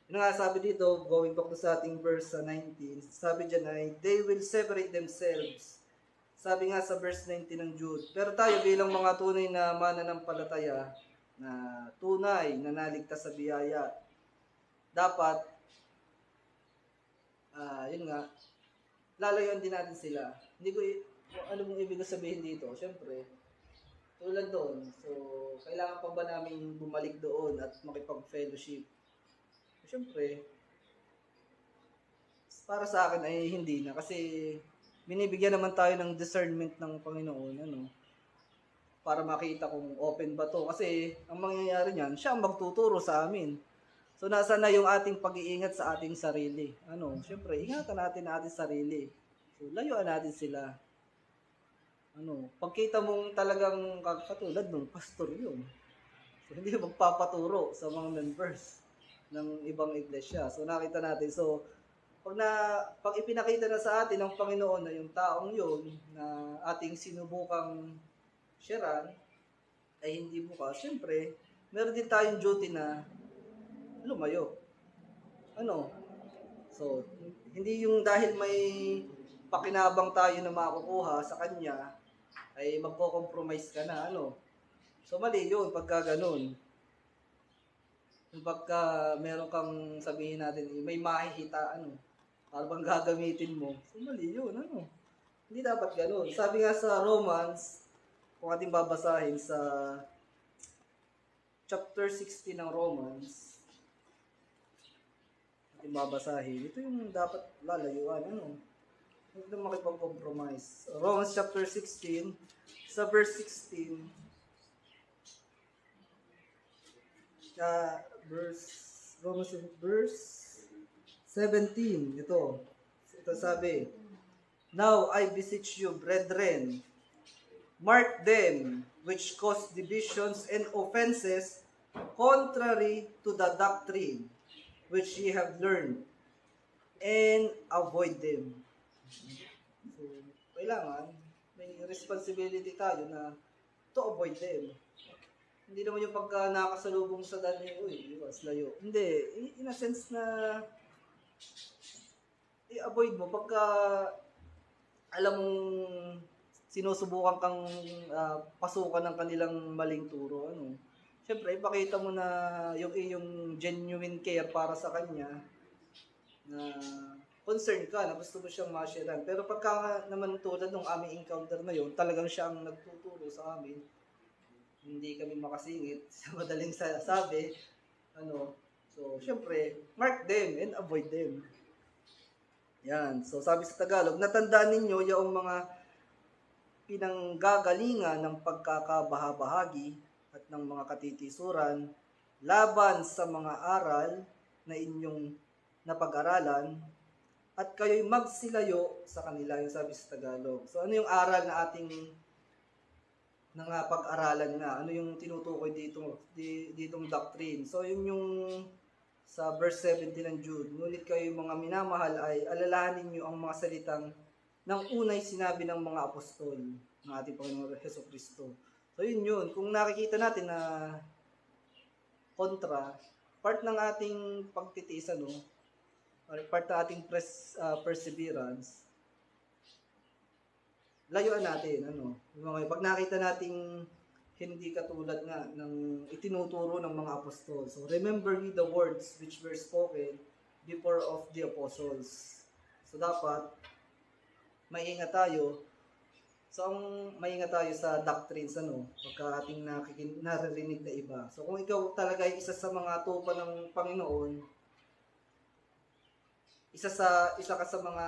Yun nga sabi dito, going back to sa ating verse 19, sabi dyan ay, they will separate themselves. Sabi nga sa verse 19 ng Jude, pero tayo bilang mga tunay na mananampalataya, na tunay na naligtas sa biyaya, dapat, yun nga, lalayuan din natin sila. Hindi ko, ano mong ibig sabihin dito? Siyempre, tulad doon, so, kailangan pa ba namin bumalik doon at makipag-fellowship? Siyempre, para sa akin ay hindi na, kasi binibigyan naman tayo ng discernment ng Panginoon, para makita kung open ba to. Kasi, ang mangyayari niyan, siya ang magtuturo sa amin. So, nasa na yung ating pag-iingat sa ating sarili. Siyempre, ingatan natin ang ating sarili. So, layuan natin sila. Pagkita mong talagang katulad nung pastor yun. So, hindi magpapaturo sa mga members ng ibang iglesia. So, nakita natin. So, pag ipinakita na sa atin ng Panginoon na yung taong yun na ating sinubukang sharean, ay hindi bukas, siyempre, meron din tayong duty na lumayo. So, hindi yung dahil may pakinabang tayo na makukuha sa kanya, ay magko-compromise ka na, So, mali yun, pagka ganun. Pagka meron kang sabihin natin, may mahihita, para bang gagamitin mo, so mali yun, Hindi dapat ganun. Sabi nga sa Romans, kung ating babasahin sa chapter 16 ng Romans, ating babasahin, ito yung dapat lalayuan, Huwag na makipag-compromise. Romans chapter 16, sa verse 16, Romans verse 17, ito sabi, now I beseech you, brethren, mark them which cause divisions and offenses contrary to the doctrine which ye have learned, and avoid them. So, kailangan may responsibility tayo na to avoid them. Hindi naman yung pagka nakasalubong sa daan, uy, iwas, layo. Hindi. In a sense na i-avoid mo pagka alam mong sinusubukan kang pasukan ng kanilang maling turo. Ano? Siyempre, ipakita mo na yung iyong genuine care para sa kanya na concerned ka, na gusto mo siyang ma-sharean. Pero pagka naman tulad ng aming encounter na yun, talagang siya ang nagtuturo sa amin. Hindi kami makasingit sa madaling sabi. So, siyempre, mark them and avoid them. Yan. So, sabi sa Tagalog, natandaan ninyo yung mga pinanggagalingan ng pagkakabahabahagi at ng mga katitisuran laban sa mga aral na inyong napag-aralan at kayo'y magsilayo sa kanila, yung sabi sa Tagalog. So, ano yung aral na ating pag-aralan nga? Ano yung tinutukoy ditong doctrine? So, yun yung sa verse 17 ng Jude, ngunit kayo mga minamahal ay alalahanin niyo ang mga salitang ng unay sinabi ng mga apostol ng ating Panginoong Hesukristo. So yun. Kung nakikita natin na kontra, part ng ating pagtitiis, part ng ating perseverance, layuan natin, pag nakita nating hindi katulad nga ng itinuturo ng mga apostol. So, remember ye the words which were spoken before of the apostles. So, dapat maingat tayo. So, maingat tayo sa doctrines, pagka ating naririnig na iba. So, kung ikaw talaga ay isa sa mga tupa ng Panginoon, isa ka sa mga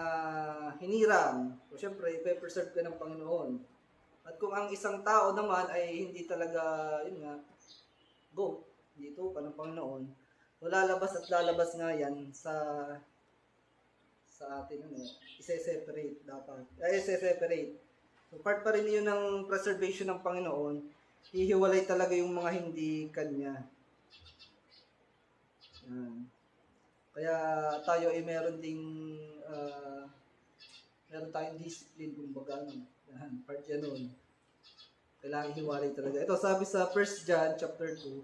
hinirang, so, syempre, ipe-preserve ka ng Panginoon. At kung ang isang tao naman ay hindi talaga, hindi tupa ng Panginoon, so lalabas nga yan sa atin, ise-separate dapat. Ise-separate. So part pa rin yun ng preservation ng Panginoon, hihiwalay talaga yung mga hindi Kanya. Kaya tayo ay meron tayong discipline, kumbaga, part yan nun. Kailangan hiwalay talaga. Ito, sabi sa 1 John chapter 2,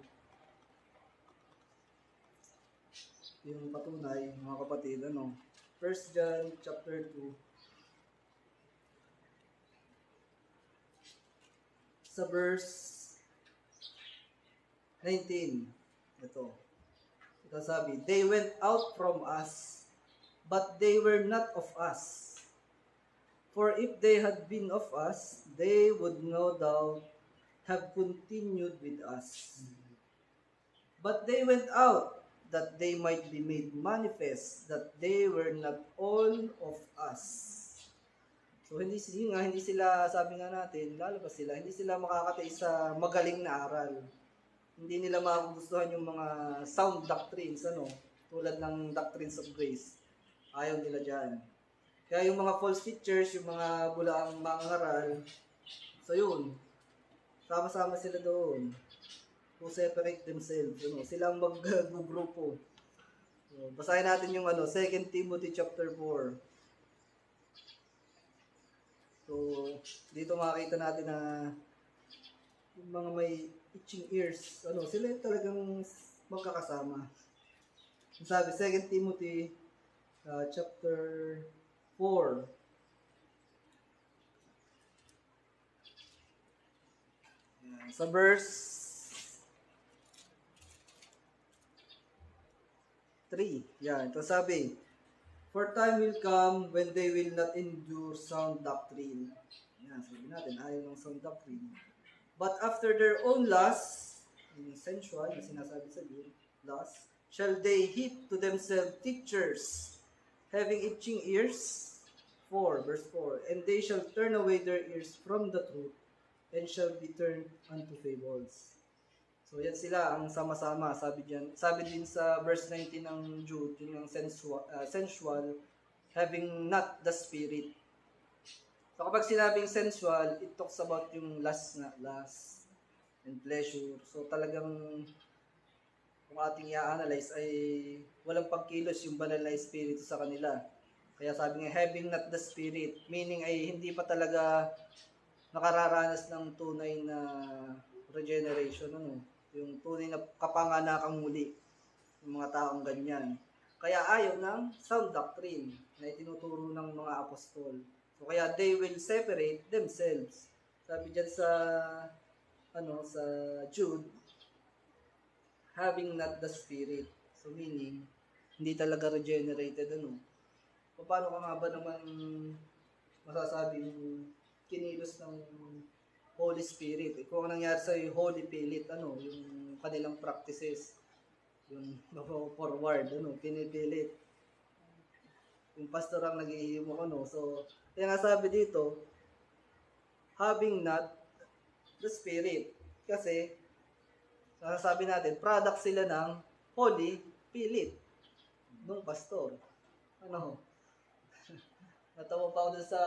yung patunay, mga kapatid, 1 John chapter 2, sa verse 19, ito sabi, they went out from us, but they were not of us. For if they had been of us, they would no doubt have continued with us. But they went out, that they might be made manifest, that they were not all of us. So, hindi sila, sabi nga natin, lalabas sila, hindi sila makakatay sa magaling na aral. Hindi nila magugustuhan yung mga sound doctrines, tulad ng doctrines of grace. Ayaw nila dyan. Kaya yung mga false teachers, yung mga bulaang mangaral, so yun, sama-sama sila doon. To separate themselves, silang mag-grupo. So, basahin natin yung 2 Timothy chapter 4. So, dito makikita natin na yung mga may itching ears, sila talagang magkakasama. Sabi, 2 Timothy chapter 4. Sa verse 3. Yan, ito sabi, for time will come when they will not endure sound doctrine. Yan, sabi natin, ayaw ng sound doctrine. But after their own lusts, yung sensual, na sinasabi sa Bible, lust, shall they heap to themselves teachers, having itching ears. 4, verse 4, and they shall turn away their ears from the truth, and shall be turned unto fables. So, yan sila ang sama-sama. Sabi din sa verse 19 ng Jude, yung sensual, having not the spirit. So, kapag sinabing sensual, it talks about yung lust and pleasure. So, talagang kung ating i-analyze ay walang pagkilos yung banal na espiritu sa kanila. Kaya sabi nga, having not the Spirit, meaning ay hindi pa talaga nakararanas ng tunay na regeneration, ano, yung tunay na kapanganakang muli, yung mga taong ganyan. Kaya ayaw ng sound doctrine na itinuturo ng mga apostol. So kaya they will separate themselves. Sabi diyan sa sa Jude, having not the Spirit. So meaning, hindi talaga regenerated, ano. Paano ka nga ba naman masasabing kinilos ng Holy Spirit? Kung anong nangyari sa Holy Pilit, ano, yung kanilang practices, yung forward, ano, pinipilit. Yung pastor ang nag-iimo, ano. So, kaya nga sabi dito, having not the Spirit. Kasi, sasabi natin, product sila ng Holy Pilit nung pastor. Ano? Natawa pa ako dun sa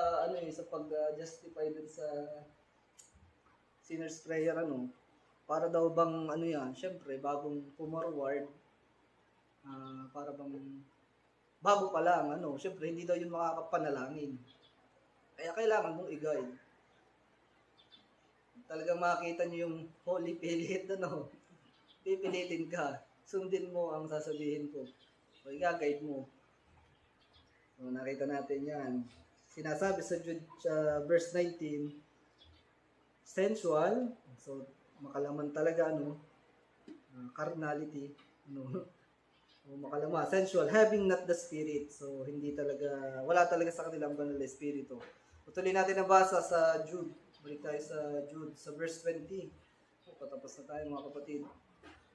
sa pag-justify dun sa sinner's prayer, ano. Para daw bang syempre bagong pumorward, para bang bago pa lang, syempre hindi daw yun makakapanalangin. Kaya kailangan mong i-guide. Talagang makita niyo yung Holy Pilit, ano. Pipilitin ka. Sundin mo ang sasabihin ko. O i-guide mo. So, nakita natin yan. Sinasabi sa Jude verse 19, sensual, so makalaman talaga, carnality, o makalama, sensual, having not the Spirit. So, wala talaga sa kanilang banal na Espiritu. Tutuloy natin ang basa sa Jude. Balik tayo sa Jude, sa verse 20. Patapos na tayo, mga kapatid.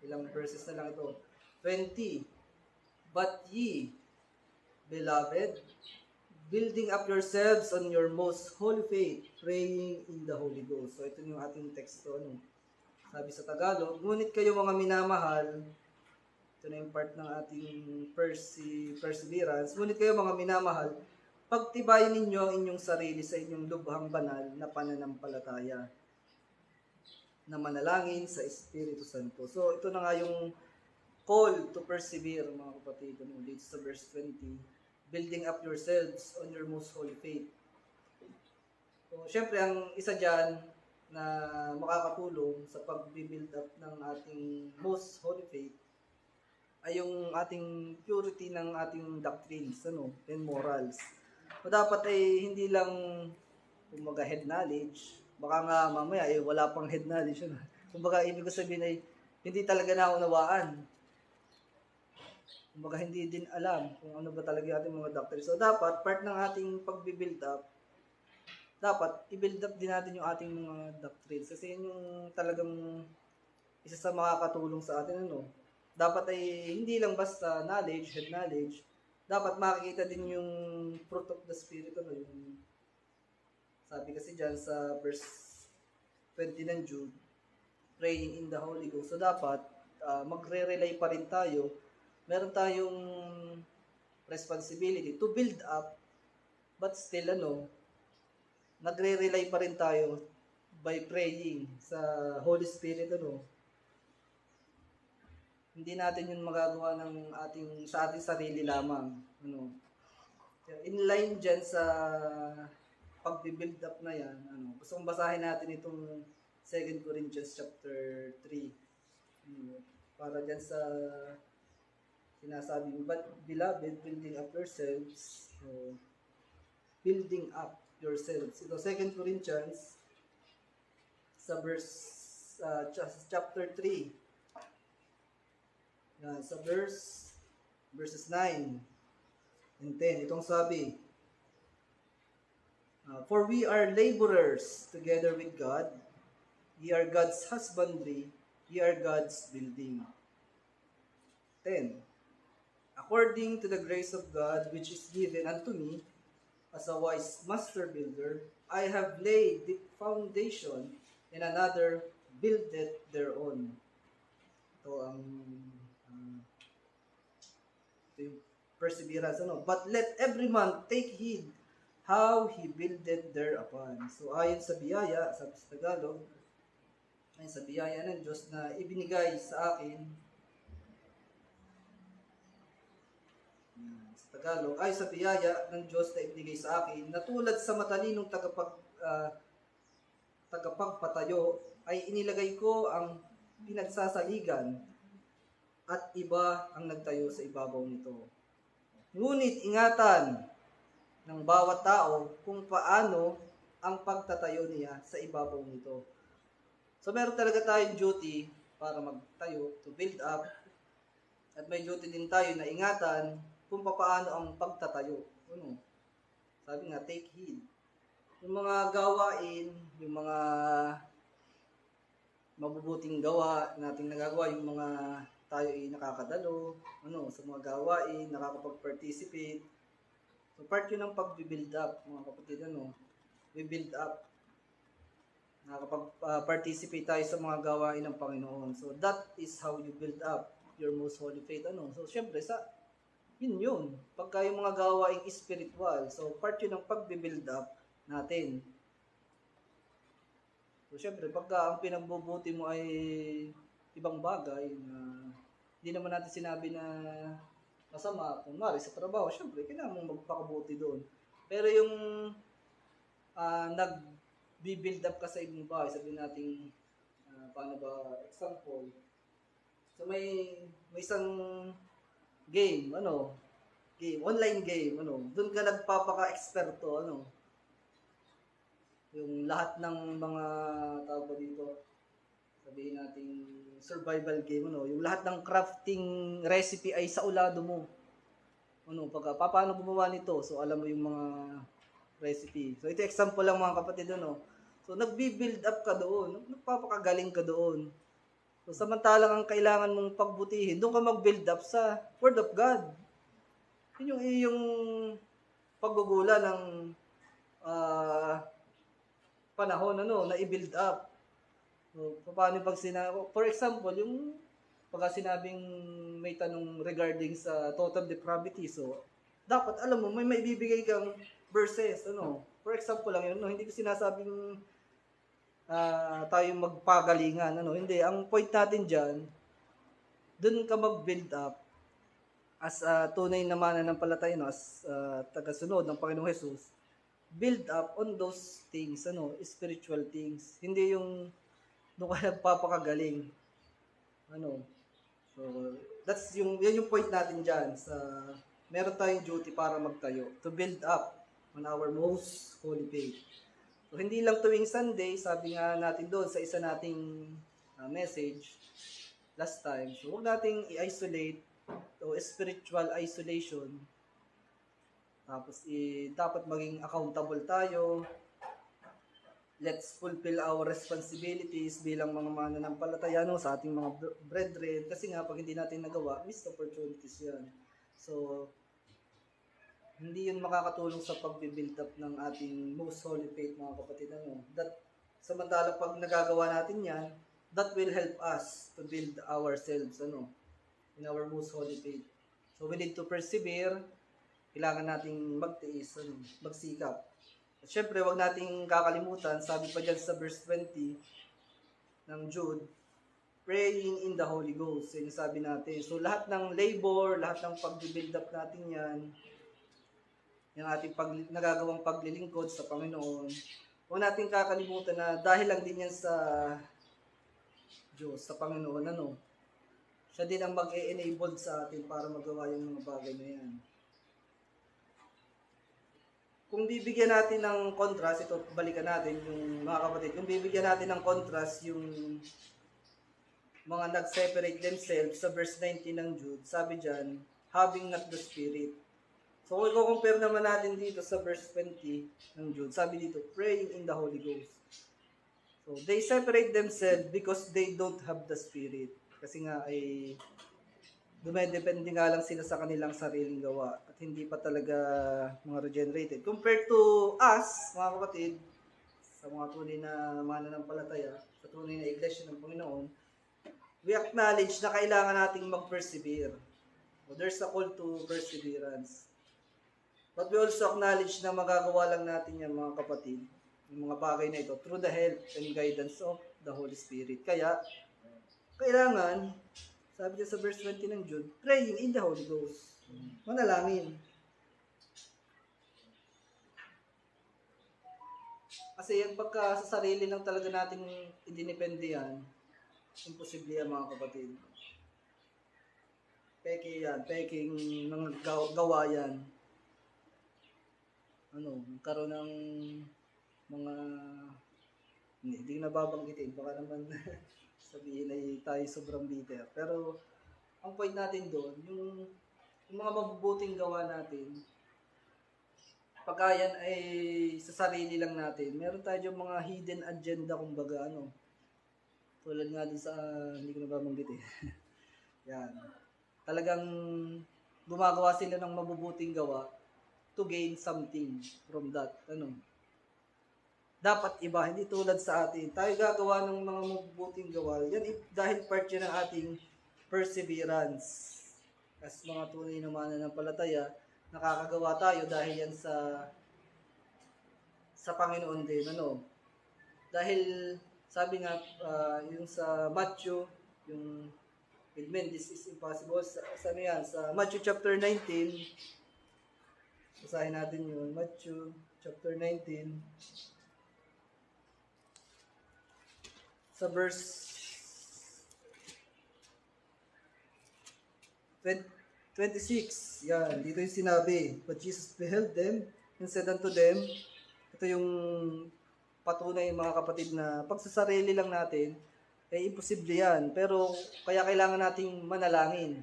Ilang verses na lang ito. 20. But ye, beloved, building up yourselves on your most holy faith, praying in the Holy Ghost. So, ito yung ating teksto. Sabi sa Tagalog, ngunit kayo mga minamahal, ito na yung part ng ating perseverance, ngunit kayo mga minamahal, pagtibayin ninyo ang inyong sarili sa inyong lubhang banal na pananampalataya, na manalangin sa Espiritu Santo. So, ito na nga yung call to persevere, mga kapatid, dito sa verse 20. Building up yourselves on your most holy faith. So, syempre, ang isa dyan na makakatulong sa pag-build up ng ating most holy faith ay yung ating purity ng ating doctrines, and morals. So, dapat ay hindi lang kumbaga head knowledge, baka nga mamaya wala pang head knowledge. Kumbaga, ibig ko sabihin ay hindi talaga naunawaan. Kumbaga, hindi din alam kung ano ba talaga yung ating mga doctrines. So, dapat, part ng ating pag-build up, dapat, i-build up din natin yung ating mga doctrines. Kasi yun yung talagang isa sa makakatulong sa atin, Dapat ay hindi lang basta knowledge, head knowledge, dapat makikita din yung fruit of the Spirit, yung sabi kasi dyan sa verse 20 ng Jude, praying in the Holy Ghost. So, dapat, magre-rely pa rin tayo. Meron tayong responsibility to build up, but still, nagre-rely pa rin tayo by praying sa Holy Spirit, Hindi natin yun magagawa sa ating sarili lamang, In line dyan sa pag-build up na yan, gusto kong basahin natin itong 2 Corinthians chapter 3. Para dyan sa sinasabi, but beloved, building up yourselves, building up yourselves. Ito, 2 Corinthians, sa chapter 3, sa verses 9 and 10, itong sabi, for we are laborers together with God, ye are God's husbandry, ye are God's building. 10. According to the grace of God which is given unto me, as a wise master builder, I have laid the foundation, and another buildeth thereon. Ito ang yung perseverance, But let every man take heed how he buildeth thereupon. So, ayon sa biyaya, sabi sa Tagalog, ayon sa biyaya ng Diyos na ibinigay sa akin, sa Tagalog, ay sa biyaya ng Diyos na ibigay sa akin, na tulad sa matalinong tagapagpatayo, ay inilagay ko ang pinagsasaligan at iba ang nagtayo sa ibabaw nito. Ngunit ingatan ng bawat tao kung paano ang pagtatayo niya sa ibabaw nito. So meron talaga tayong duty para magtayo, to build up, at may duty din tayo na ingatan kung paano ang pagtatayo. Ano? Sabi nga, take heed. Yung mga gawain, yung mga mabubuting gawa nating nagagawa, yung mga tayo ay nakakadalo, sa mga gawain, nakakapag-participate. So part yun ng pag-build up, mga kapatid, we build up. Nakakapag-participate tayo sa mga gawain ng Panginoon. So that is how you build up your most holy faith. So syempre, yun. Pagka yung mga gawain spiritual, so part yun ng pag-build up natin. So syempre, pagka ang pinagbubuti mo ay ibang bagay na hindi naman natin sinabi na masama, kung mari sa trabaho, syempre, kailangan mong magpakabuti doon. Pero yung nag-build up ka sa ibang bahay, sabihin natin, paano ba, example, so may isang game, online game, doon ka nagpapaka-eksperto, yung lahat ng mga tawag ba dito, sabihin natin survival game, yung lahat ng crafting recipe ay sa ulado mo. Paano gumawa nito? So alam mo yung mga recipe. So ito example lang mga kapatid, So nagbi-build up ka doon, nagpapakagaling ka doon. So samantalang ang kailangan mong pagbutihin, doon ka mag-build up sa Word of God. Yun yung iyong paggugula ng panahon na i-build up. So, paano pag for example, yung pagka sinabing may tanong regarding sa total depravity, so dapat alam mo may maibibigay kang verses, For example lang yun, hindi ko sinasabing tayo magpagalingan, Hindi, ang point natin diyan, doon ka mag-build up as tunay na mananampalataya, as tagasunod ng Panginoong Jesus. Build up on those things, spiritual things. Hindi yung doon ka nagpapakagaling. So, yan yung point natin dyan. Meron tayong duty para magtayo, to build up on our most holy faith. So, hindi lang tuwing Sunday, sabi nga natin doon sa isa nating message last time. So, huwag nating i-isolate, o spiritual isolation. Tapos, dapat maging accountable tayo. Let's fulfill our responsibilities bilang mga mananampalataya sa ating mga brethren. Kasi nga, pag hindi natin nagawa, missed opportunities yan. So, hindi yun makakatulong sa pag-build up ng ating most holy faith, mga kapatid. Samantalang pag nagagawa natin yan, that will help us to build ourselves in our most holy faith. So, we need to persevere. Kailangan nating magtiis, magsikap. At syempre, wag nating kakalimutan, sabi pa dyan sa verse 20 ng Jude, praying in the Holy Ghost. Yan yung sabi natin. So, lahat ng labor, lahat ng pag-build up natin yan, yung ating nagagawang paglilingkod sa Panginoon, huwag nating kakalimutan na dahil lang din yan sa Diyos, sa Panginoon, Siya din ang mag-e-enable sa atin para magawa yung mga bagay na yan. Kung bibigyan natin ng contrast, ito balikan natin yung mga kapatid, kung bibigyan natin ng contrast yung mga nag-separate themselves sa verse 19 ng Jude, sabi dyan, having not the Spirit. So kung i-compare naman natin dito sa verse 20 ng Jude, sabi dito, praying in the Holy Ghost. So they separate themselves because they don't have the Spirit. Kasi nga ay dumedepende nga lang sila sa kanilang sariling gawa at hindi pa talaga mga regenerated. Compared to us, mga kapatid, sa mga tunay na mananampalataya, sa tunay na iglesia ng Panginoon, we acknowledge na kailangan nating mag-persevere. So there's a call to perseverance. But we also acknowledge na magagawa lang natin yan, mga kapatid, yung mga bagay na ito, through the help and guidance of the Holy Spirit. Kaya, kailangan, Sabi niya sa verse 20 ng Jude, praying in the Holy Ghost. Manalangin. Kasi yung pagka sa sarili lang talaga natin idinepende yan, imposible yan mga kapatid. Peke yan, peking mga gawa yan. Karoon ng mga, hindi ko nababanggitin, baka naman sabihin ay tayo sobrang bitter. Pero, ang point natin doon, yung mga mabubuting gawa natin, pagka yan ay sa sarili lang natin, meron tayo mga hidden agenda, kumbaga, tulad nga din sa, hindi ko nababanggit eh. Yan. Talagang gumagawa sila ng mabubuting gawa to gain something from that. Dapat iba, hindi tulad sa atin. Tayo gagawa ng mga mabubuting gawa. Yan dahil part yan ng ating perseverance. As mga tunay na mananampalataya, nakakagawa tayo dahil yan sa Panginoon din. Dahil sabi nga, yung sa Matthew, yung with men, this is impossible. Sa Matthew chapter 19, basahin natin yun. Matthew chapter 19, sa verse 26. Yan, dito yung sinabi. But Jesus beheld them and said unto them, ito yung patunay mga kapatid na pag sa sarili lang natin, imposible yan. Pero kaya kailangan nating manalangin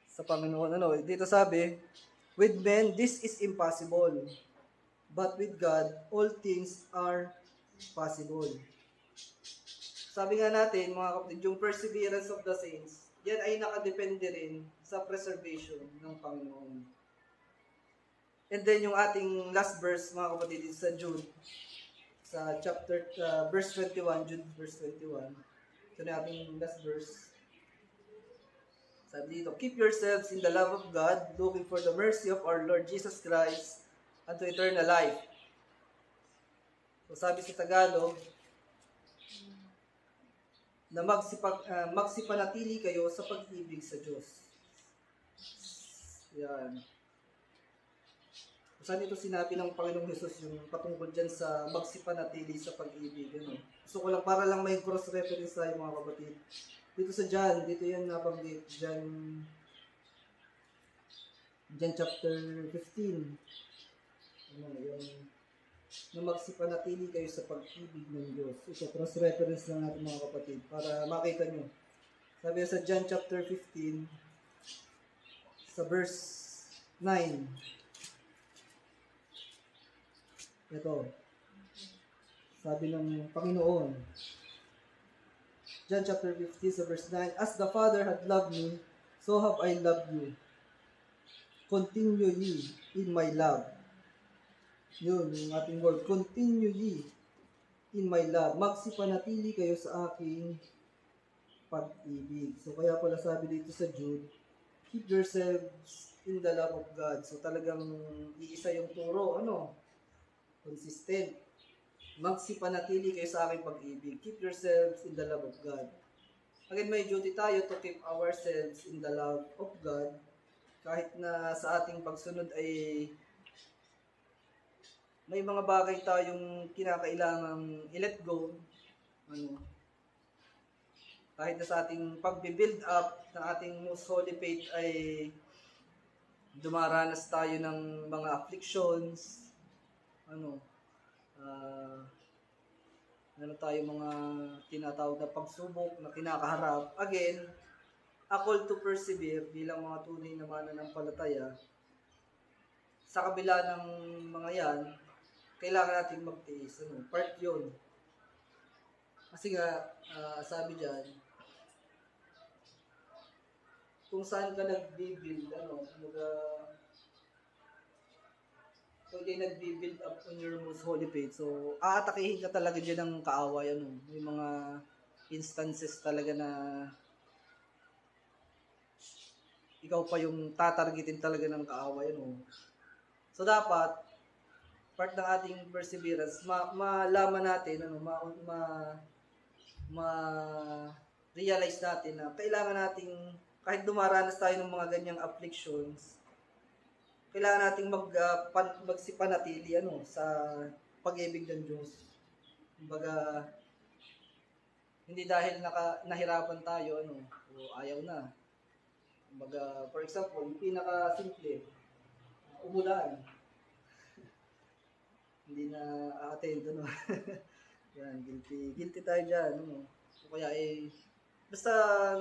sa Panginoon. Dito sabi, with men, this is impossible. But with God, all things are possible. Sabi nga natin, mga kapatid, yung perseverance of the saints, yan ay nakadepende rin sa preservation ng Panginoon. And then yung ating last verse, mga kapatid, is sa Jude, sa verse 21, Jude verse 21. Ito na ating last verse. Sabi dito, keep yourselves in the love of God, looking for the mercy of our Lord Jesus Christ unto eternal life. So sabi sa Tagalog, na magsipanatili kayo sa pag-ibig sa Diyos. Yan. Saan ito sinabi ng Panginoong Jesus yung patungkol dyan sa magsipanatili sa pag-ibig? Gusto ko lang para lang may cross-reference tayo mga kapatid. Dito sa John, dito yan nabanggit. John chapter 15. Na magsipanatili kayo sa pag-ibig ng Diyos. Ito, cross-reference lang natin mga kapatid para makita nyo. Sabi sa John chapter 15, sa verse 9. Ito, sabi ng Panginoon, John chapter 15, sa verse 9, as the Father had loved me, so have I loved you. Continue ye in my love. Yun, yung ating word. Continue ye in my love. Magsipanatili kayo sa aking pag-ibig. So, kaya pala sabi dito sa Jude, keep yourselves in the love of God. So, talagang iisa yung turo. Consistent. Magsipanatili kayo sa aking pag-ibig. Keep yourselves in the love of God. Again, may duty tayo to keep ourselves in the love of God. Kahit na sa ating pagsunod ay may mga bagay tayong kinakailangang i-let go. Kahit na sa ating pag-build up ng ating most holy faith ay dumaranas tayo ng mga afflictions. Tayo mga tinatawag na pagsubok na kinakaharap. Again, a call to persevere bilang mga tunay na mananampalataya. Sa kabila ng mga yan, kailangan natin magtiis. Part yun. Kasi nga, sabi dyan, kung saan ka nag-build, kung kayo nag-build up on your most holy faith, so, aatakihin ka talaga dyan ng kaaway, may mga instances talaga na ikaw pa yung tatargetin talaga ng kaaway, So, dapat, part ng ating perseverance, malaman natin, realize natin na kailangan nating, kahit dumaranas tayo ng mga ganyang afflictions, kailangan nating magsipanatili sa pag-ibig ng Diyos. Kumbaga, hindi dahil nahirapan tayo, o ayaw na. Kumbaga, for example, yung pinaka-simple, umulan. Hindi na a-attend, Yan, guilty tayo dyan, So, kaya basta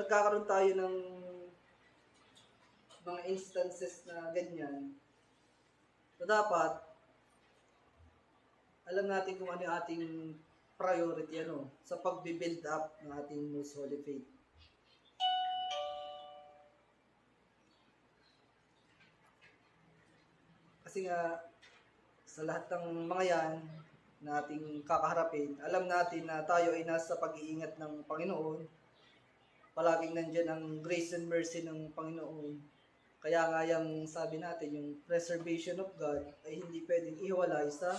nagkakaroon tayo ng mga instances na ganyan, so dapat, alam natin kung ano yung ating priority, sa pag-build up ng ating most holy faith. Kasi nga, sa lahat ng mga yan na ating kakaharapin, alam natin na tayo ay nasa pag-iingat ng Panginoon. Palaging nandyan ang grace and mercy ng Panginoon. Kaya nga yung sabi natin, yung preservation of God ay hindi pwedeng ihiwalay sa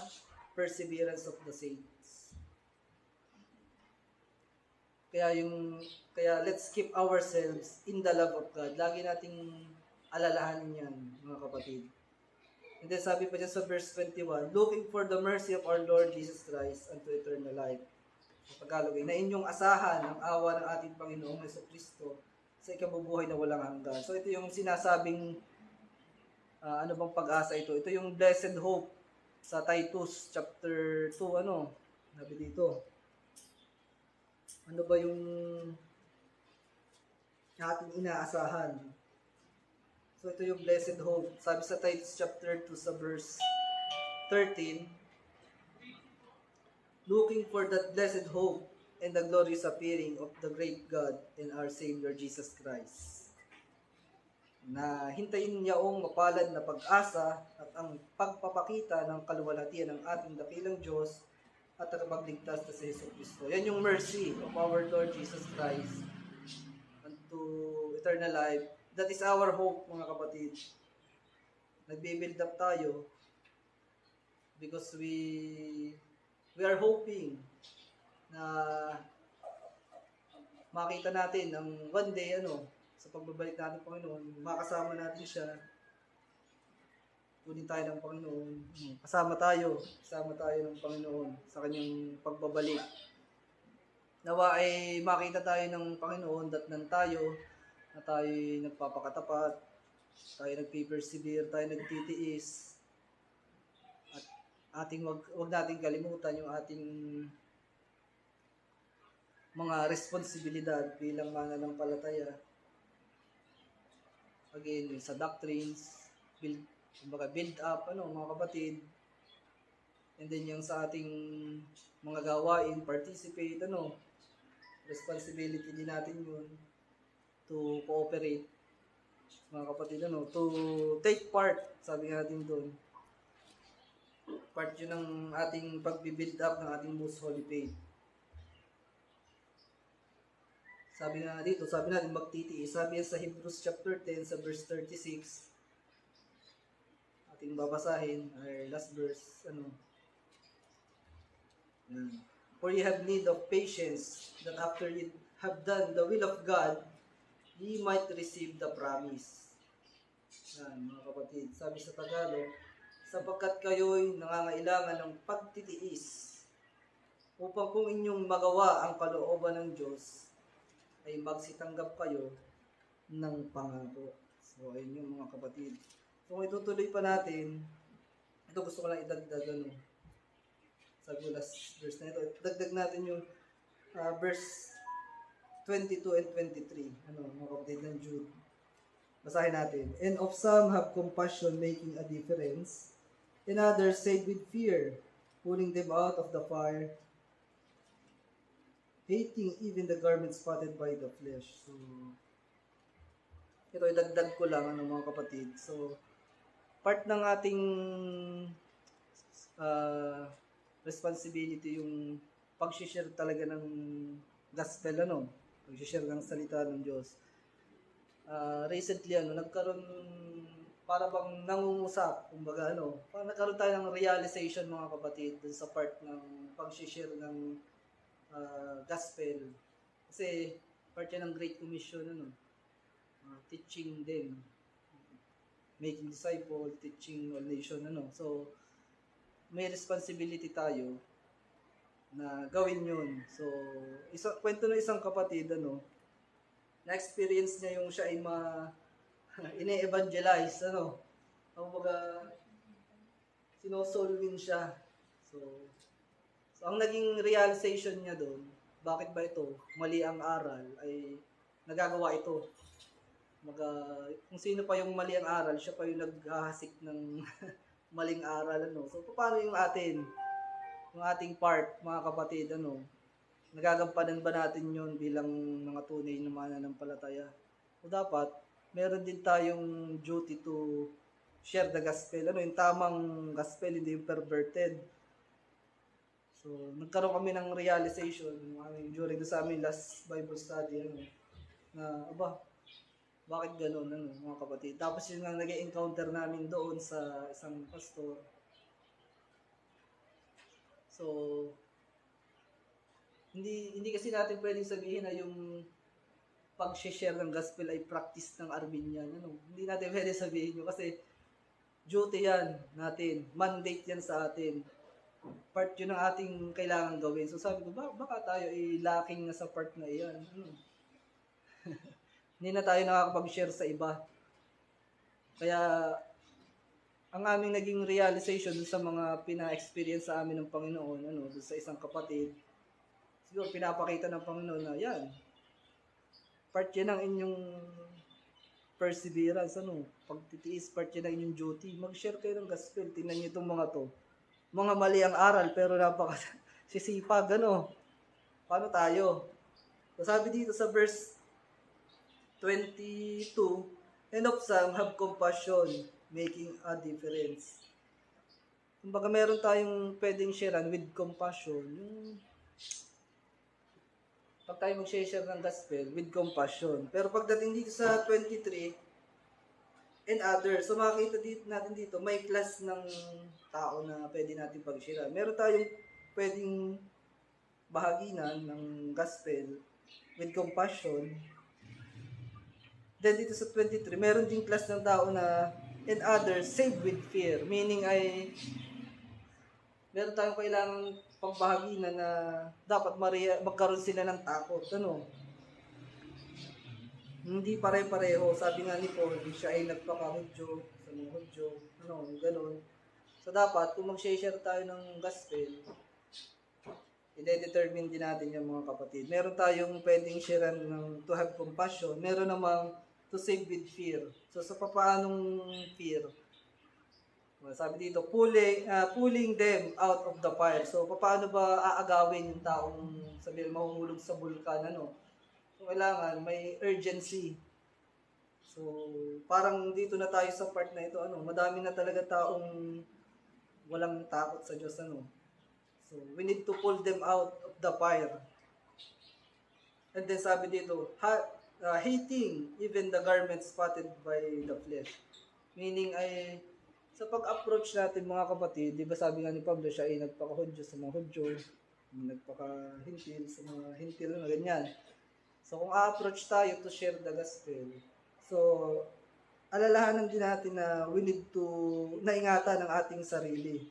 perseverance of the saints. Kaya let's keep ourselves in the love of God. Lagi nating alalahanin yan, mga kapatid. And then sabi pa dyan sa verse 21, looking for the mercy of our Lord Jesus Christ unto eternal life. Sa Tagalog, na inyong asahan ang awa ng ating Panginoong Jesucristo sa ikabubuhay na walang hanggan. So ito yung sinasabing, ano bang pag-asa ito? Ito yung blessed hope sa Titus chapter 2, sabi dito. Ano ba yung ating inaasahan? So ito yung blessed hope. Sabi sa Titus chapter 2 sa verse 13, looking for that blessed hope and the glorious appearing of the great God and our Savior Jesus Christ. Na hintayin niyaong mapalad na pag-asa at ang pagpapakita ng kaluwalhatian ng ating dakilang Diyos at tagapagligtas na si Jesucristo. Yan yung mercy of our Lord Jesus Christ unto eternal life. That is our hope, mga kapatid. Nagbe-build up tayo because we are hoping na makita natin ang one day, sa pagbabalik natin Panginoon, makasama natin siya, kunin tayo ng Panginoon, kasama tayo ng Panginoon sa kanyang pagbabalik. Nawa ay makita tayo ng Panginoon, datnan tayo, na tayo nagpapakatapat, tayo nagpe-persevere, tayo nagtitiis, at wag nating kalimutan yung ating mga responsibilidad bilang mananampalataya. Again, sa doctrines, build up, mga kapatid. And then yung sa ating mga gawain, participate, responsibility din natin yun to cooperate, mga kapatid, to take part, sabi natin doon. Part yun ng ating pag-build up ng ating most holy faith. Sabi natin magtitiis. Sabi sa Hebrews chapter 10 sa verse 36, ating babasahin, our last verse, for you have need of patience, that after you have done the will of God, ye might receive the promise. Yan, mga kapatid. Sabi sa Tagalog, sapagkat kayo'y nangangailangan ng pagtitiis upang kung inyong magawa ang kalooban ng Diyos, ay magsitanggap kayo ng pangako. So, ayun yung mga kapatid. So, kung itutuloy pa natin, ito gusto ko lang idagdag, sabi ko last verse na ito, dagdag natin yung verse 22 and 23, mga kapatid ng Jude. Basahin natin. And of some have compassion, making a difference, and others saved with fear, pulling them out of the fire, hating even the garment spotted by the flesh. So, ito idagdag ko lang, mga kapatid. So, part ng ating responsibility yung pag-share talaga ng gospel, pag-share ng salita ng Diyos. Recently, nagkaroon, para bang nangungusap, kumbaga, parang nagkaroon tayo ng realization, mga kapatid, dun sa part ng pag-share ng gospel. Kasi, Part yan ng Great Commission, teaching them, making disciple, teaching all nation, So, may responsibility tayo na gawin yun. So, kwento ng isang kapatid, na-experience niya yung siya ay ine-evangelize, kumbaga, sinosoul win siya. So, ang naging realization niya doon, bakit ba ito, mali ang aral, ay nagagawa ito. Kung sino pa yung mali ang aral, siya pa yung naghahasik ng maling aral, So, paano yung ating part, mga kapatid, nagagampanan ba natin yon bilang mga tunay na mananampalataya? So, dapat, meron din tayong duty to share the gospel. Yung tamang gospel, hindi yung perverted. So, nagkaroon kami ng realization during sa aming last Bible study, na, bakit gano'n, mga kapatid? Tapos yun nga nag-encounter namin doon sa isang pastor. So, hindi kasi natin pwedeng sabihin na yung pag-share ng gospel ay practice ng Arminian. Hindi natin pwedeng sabihin yun kasi duty yan natin. Mandate yan sa atin. Part yun ng ating kailangan gawin. So sabi ko, baka tayo ay lacking na sa part na iyan. Hindi na tayo nakakapag-share sa iba. Kaya, ang aming naging realization sa mga pina-experience sa amin ng Panginoon, sa isang kapatid, siguro pinapakita ng Panginoon na yan, part yan ng inyong perseverance, pagtitiis, part yan ng inyong duty. Mag-share kayo ng gospel. Tingnan niyo itong mga to. Mga mali ang aral, pero sisipag, Paano tayo? So, sabi dito sa verse 22, end of some have compassion, making a difference. Kumbaga meron tayong pwedeng sharean with compassion. Pag tayo mag-share ng gospel with compassion. Pero pagdating dito sa 23, and others, so makikita natin dito, may class ng tao na pwede natin pag-share. Meron tayong pwedeng bahaginan ng gospel with compassion. Then dito sa 23, meron din class ng tao na and others saved with fear. Meaning ay meron tayong kailangang pagbahaginan na dapat magkaroon sila ng takot. Hindi pare-pareho. Sabi nga ni Paul, siya ay nagpaka-Hudyo sa mga Hudyo. Ganun. So dapat, kung mag-share tayo ng gospel, i-determine din natin yung mga kapatid. Meron tayong pwedeng share ng to have compassion. Meron namang to save with fear. So sa papaanong fear? Sabi dito, pulling them out of the fire. So paano ba aagawin yung taong sabihin mahuhulog sa bulkan? So kailangan may urgency. So parang dito na tayo sa part na ito, madami na talaga taong walang takot sa Diyos, So, we need to pull them out of the fire. And then sabi dito, hating even the garments spotted by the flesh. Meaning ay, sa pag-approach natin mga kapatid, di ba sabi nga ni Pablo, siya ay nagpaka-Hudyo sa mga Hudyo, nagpaka-Hintil sa mga Hintil na ganyan. So, kung a-approach tayo to share the gospel, so, alalahanan din natin na we need to naingatan ang ating sarili.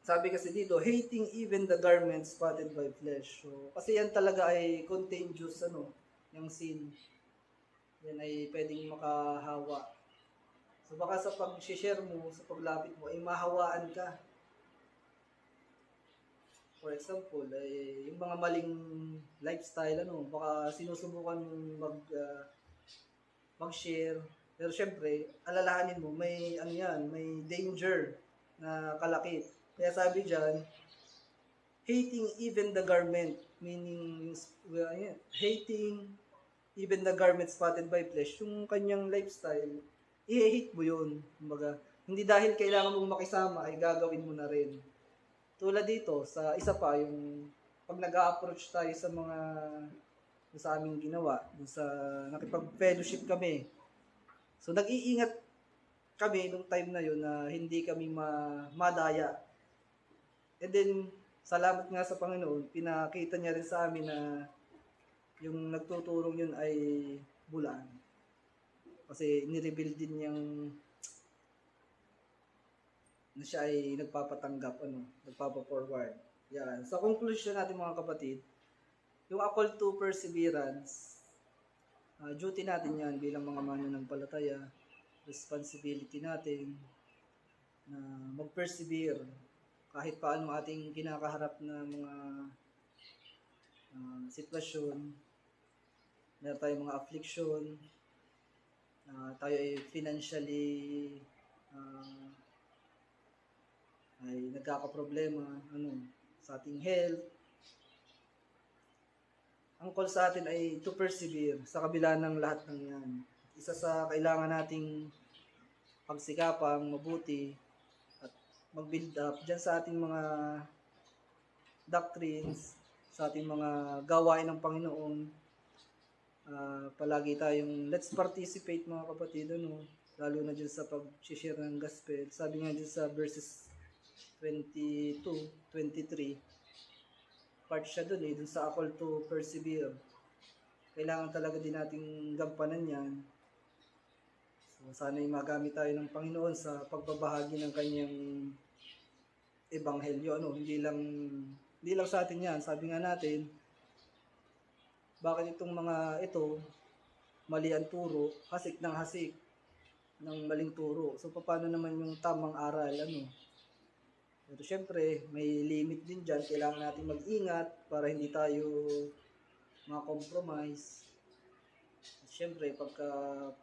Sabi kasi dito, hating even the garments spotted by flesh. So, kasi yan talaga ay contagious, yung sin. Yan ay pwedeng makahawa. So, baka sa pag-share mo, sa paglapit mo, ay mahawaan ka. For example, ay yung mga maling lifestyle, baka sinusubukan mong mag-share. Pero syempre, alalahanin mo, may danger na kalakip. Kaya sabi dyan, hating even the garment, meaning, hating even the garment spotted by flesh, yung kanyang lifestyle, i-hate mo yun. Kumbaga, hindi dahil kailangan mong makisama, ay gagawin mo na rin. Tulad dito, sa isa pa, yung pag nag-a-approach tayo sa mga sa aming ginawa, sa nakipag-fellowship kami. So, nag-iingat kami nung time na yun na hindi kami madaya. And then, salamat nga sa Panginoon, pinakita niya rin sa amin na yung nagtuturong yun ay Bulaan. Kasi nireveal din niyang na siya ay nagpapatanggap, nagpapa-forward. Yan. Sa conclusion natin mga kapatid, yung a call to perseverance, duty natin yan bilang mga mananampalataya, responsibility natin na mag-persevere kahit paano ating kinakaharap na mga sitwasyon, meron tayong mga affliction, tayo ay financially ay nagkakaproblema sa ating health. Ang call sa atin ay to persevere sa kabila ng lahat ng yan. Isa sa kailangan nating pagsikapang mabuti at mag-build up dyan sa ating mga doctrines, sa ating mga gawain ng Panginoon. Palagi tayong let's participate mga kapatid, lalo na dyan sa pag-share ng gospel. Sabi nga dyan sa verses 22, 23, part siya dun sa a call to persevere. Kailangan talaga din nating gampanan yan. So, sana'y magamit tayo ng Panginoon sa pagbabahagi ng kanyang ebanghelyo. Hindi lang sa atin yan. Sabi nga natin, bakit itong mga ito, mali ang turo, hasik ng hasik ng maling turo. So, paano naman yung tamang aral, Pero syempre, may limit din dyan. Kailangan natin mag-ingat para hindi tayo ma-compromise. At syempre, pagka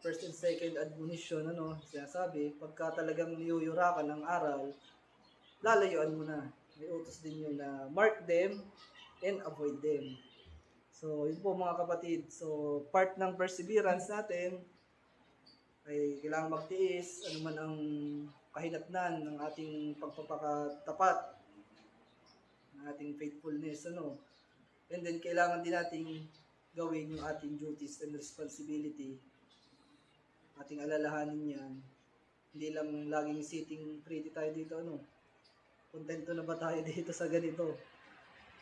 first and second admonition, sinasabi, pagka talagang niyuyura ka ng aral, lalayuan mo na. May utos din yun na mark them and avoid them. So, yun po mga kapatid. So, part ng perseverance natin ay kailangan magtiis, anuman ang kahinatnan ng ating pagpapakatapat, ng ating faithfulness, And then, kailangan din nating gawin yung ating duties and responsibility. Ating alalahanin yan. Hindi lang laging sitting pretty tayo dito, Kontento na ba tayo dito sa ganito?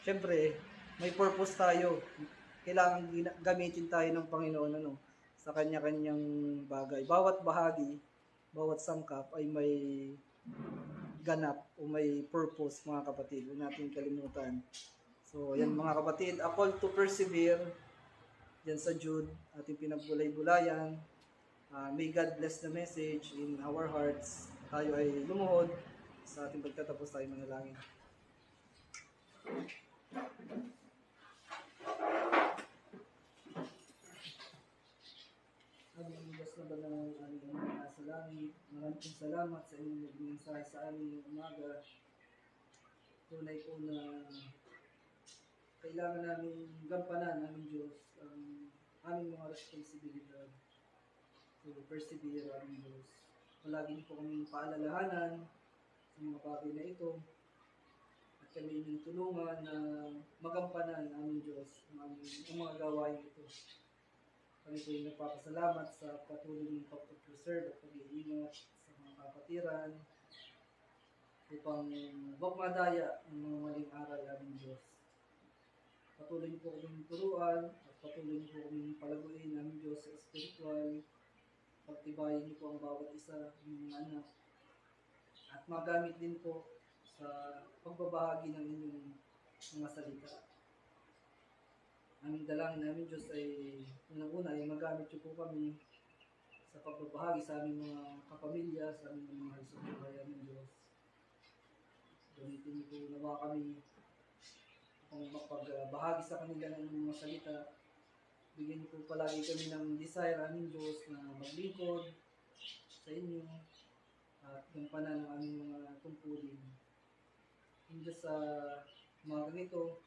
Siyempre, may purpose tayo. Kailangan gamitin tayo ng Panginoon, sa kanya-kanyang bagay. Bawat bahagi, bawat sangkap ay may ganap o may purpose, mga kapatid. Huwag natin kalimutan. So, yan mga kapatid, a call to persevere, yan sa Jude, ating pinagbulay-bulayan. May God bless the message in our hearts. Tayo ay lumuhod sa ating pagtatapos tayo manalangin. Aming Diyos na ba ng aming nasa langit, maraming salamat sa inyong nagmensahe sa amin ng umaga. Tunay po na kailangan namin gampanan, aming Diyos, ang aming mga responsibilidad. So, persevere, aming Diyos. Palagi po kaming paalalahanan sa mga bagay na ito. At kami inyong tulungan na magampanan, aming Diyos, ang mga gawain ito. Kami po yung nagpapasalamat sa patuloy ng pag-preserve at pag-iingat sa mga kapatiran upang huwag madaya ang mga maling aral aming Diyos. Patuloy po kaming turuan at patuloy po kaming palaguin aming Diyos sa spiritual. Pagtibayin niyo po ang bawat isa ng mga anak at magamit din po sa pagbabahagi ng inyong mga salita. Aming dalangin namin Diyos ay unang-una ay magamit niyo po kami sa pagbabahagi sa aming mga kapamilya, sa aming mga mahal sa buhay aming Diyos. Gamitin niyo po nawa kami kung mapagbahagi sa kanila ng mga salita. Bigyan niyo po palagi kami ng desire aming Diyos na maglingkod sa inyo at gampanan ng aming mga tungkulin. Hindi sa mga ganito,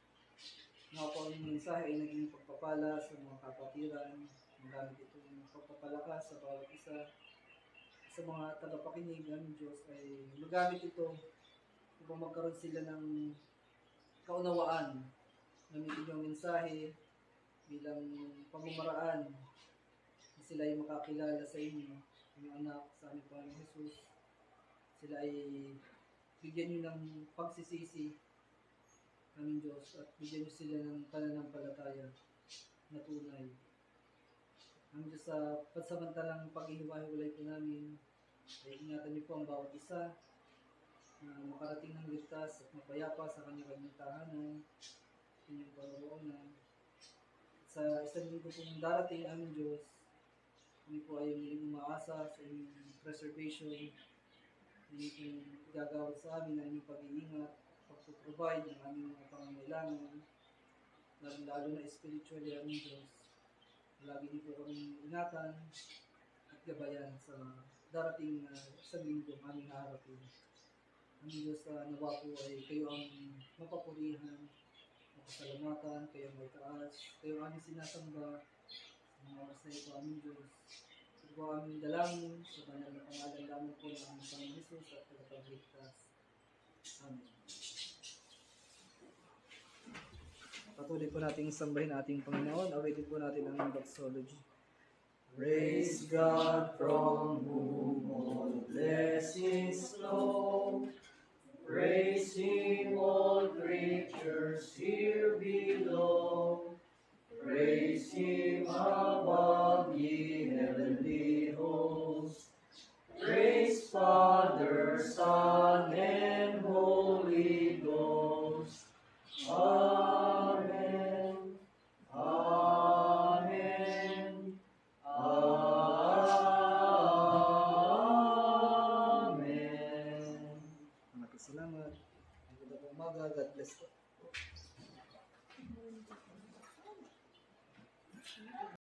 mga po ang mensahe ay naging pagpapala sa mga kapatiran. Magamit itong pagpapalakas sa bawat isa. Sa mga tagapakinig ng Diyos ay magamit ito upang magkaroon sila ng kaunawaan. Gamitin yung mensahe bilang pamamaraan na sila ay makakilala sa inyo, yung anak sa aming Panginoon Jesus. Sila ay bigyan nyo ng pagsisisi aming Diyos at bigyan nyo sila ng pananampalataya na tunay. Ang Diyos sa pansamantalang pag-ihiwa-hiwalay po namin, ay ingatan niyo po ang bawat isa na makarating ng ligtas at mapayapa sa kanyang tahanan, inyong paroroonan. Sa isang linggo pong darating ang Diyos, kami po ay muling umaasa sa inyong preservation, inyong pong gagawad sa amin na inyong pag-iingat, pag-provide ng aming mga pangangailangan, lalo na spiritually ang Diyos. Lagi niyo po kami ingatan at gabayan sa darating na isang linggo aming haharapin. Ang Diyos nawa po ay kayo ang mapapurihan, mapasalamatan, kayo ang may taas, kayo ang aming sinasamba sa mga oras na ito, aming Diyos. Ito po aming dalangin sa banal na pangalan lamang po ng aming Panginoon Jesus at tagapagligtas. Amen. Patuloy po nating sambahin ating Panginoon. Awitin po natin ang doxology. Praise God from whom all blessings flow. Praise Him, all creatures here below. Praise Him above, ye heavenly hosts. Praise Father, Son, and Holy Ghost. Amen. Amen. Amen. Maraming salamat. Ang ganda po umaga. God bless po.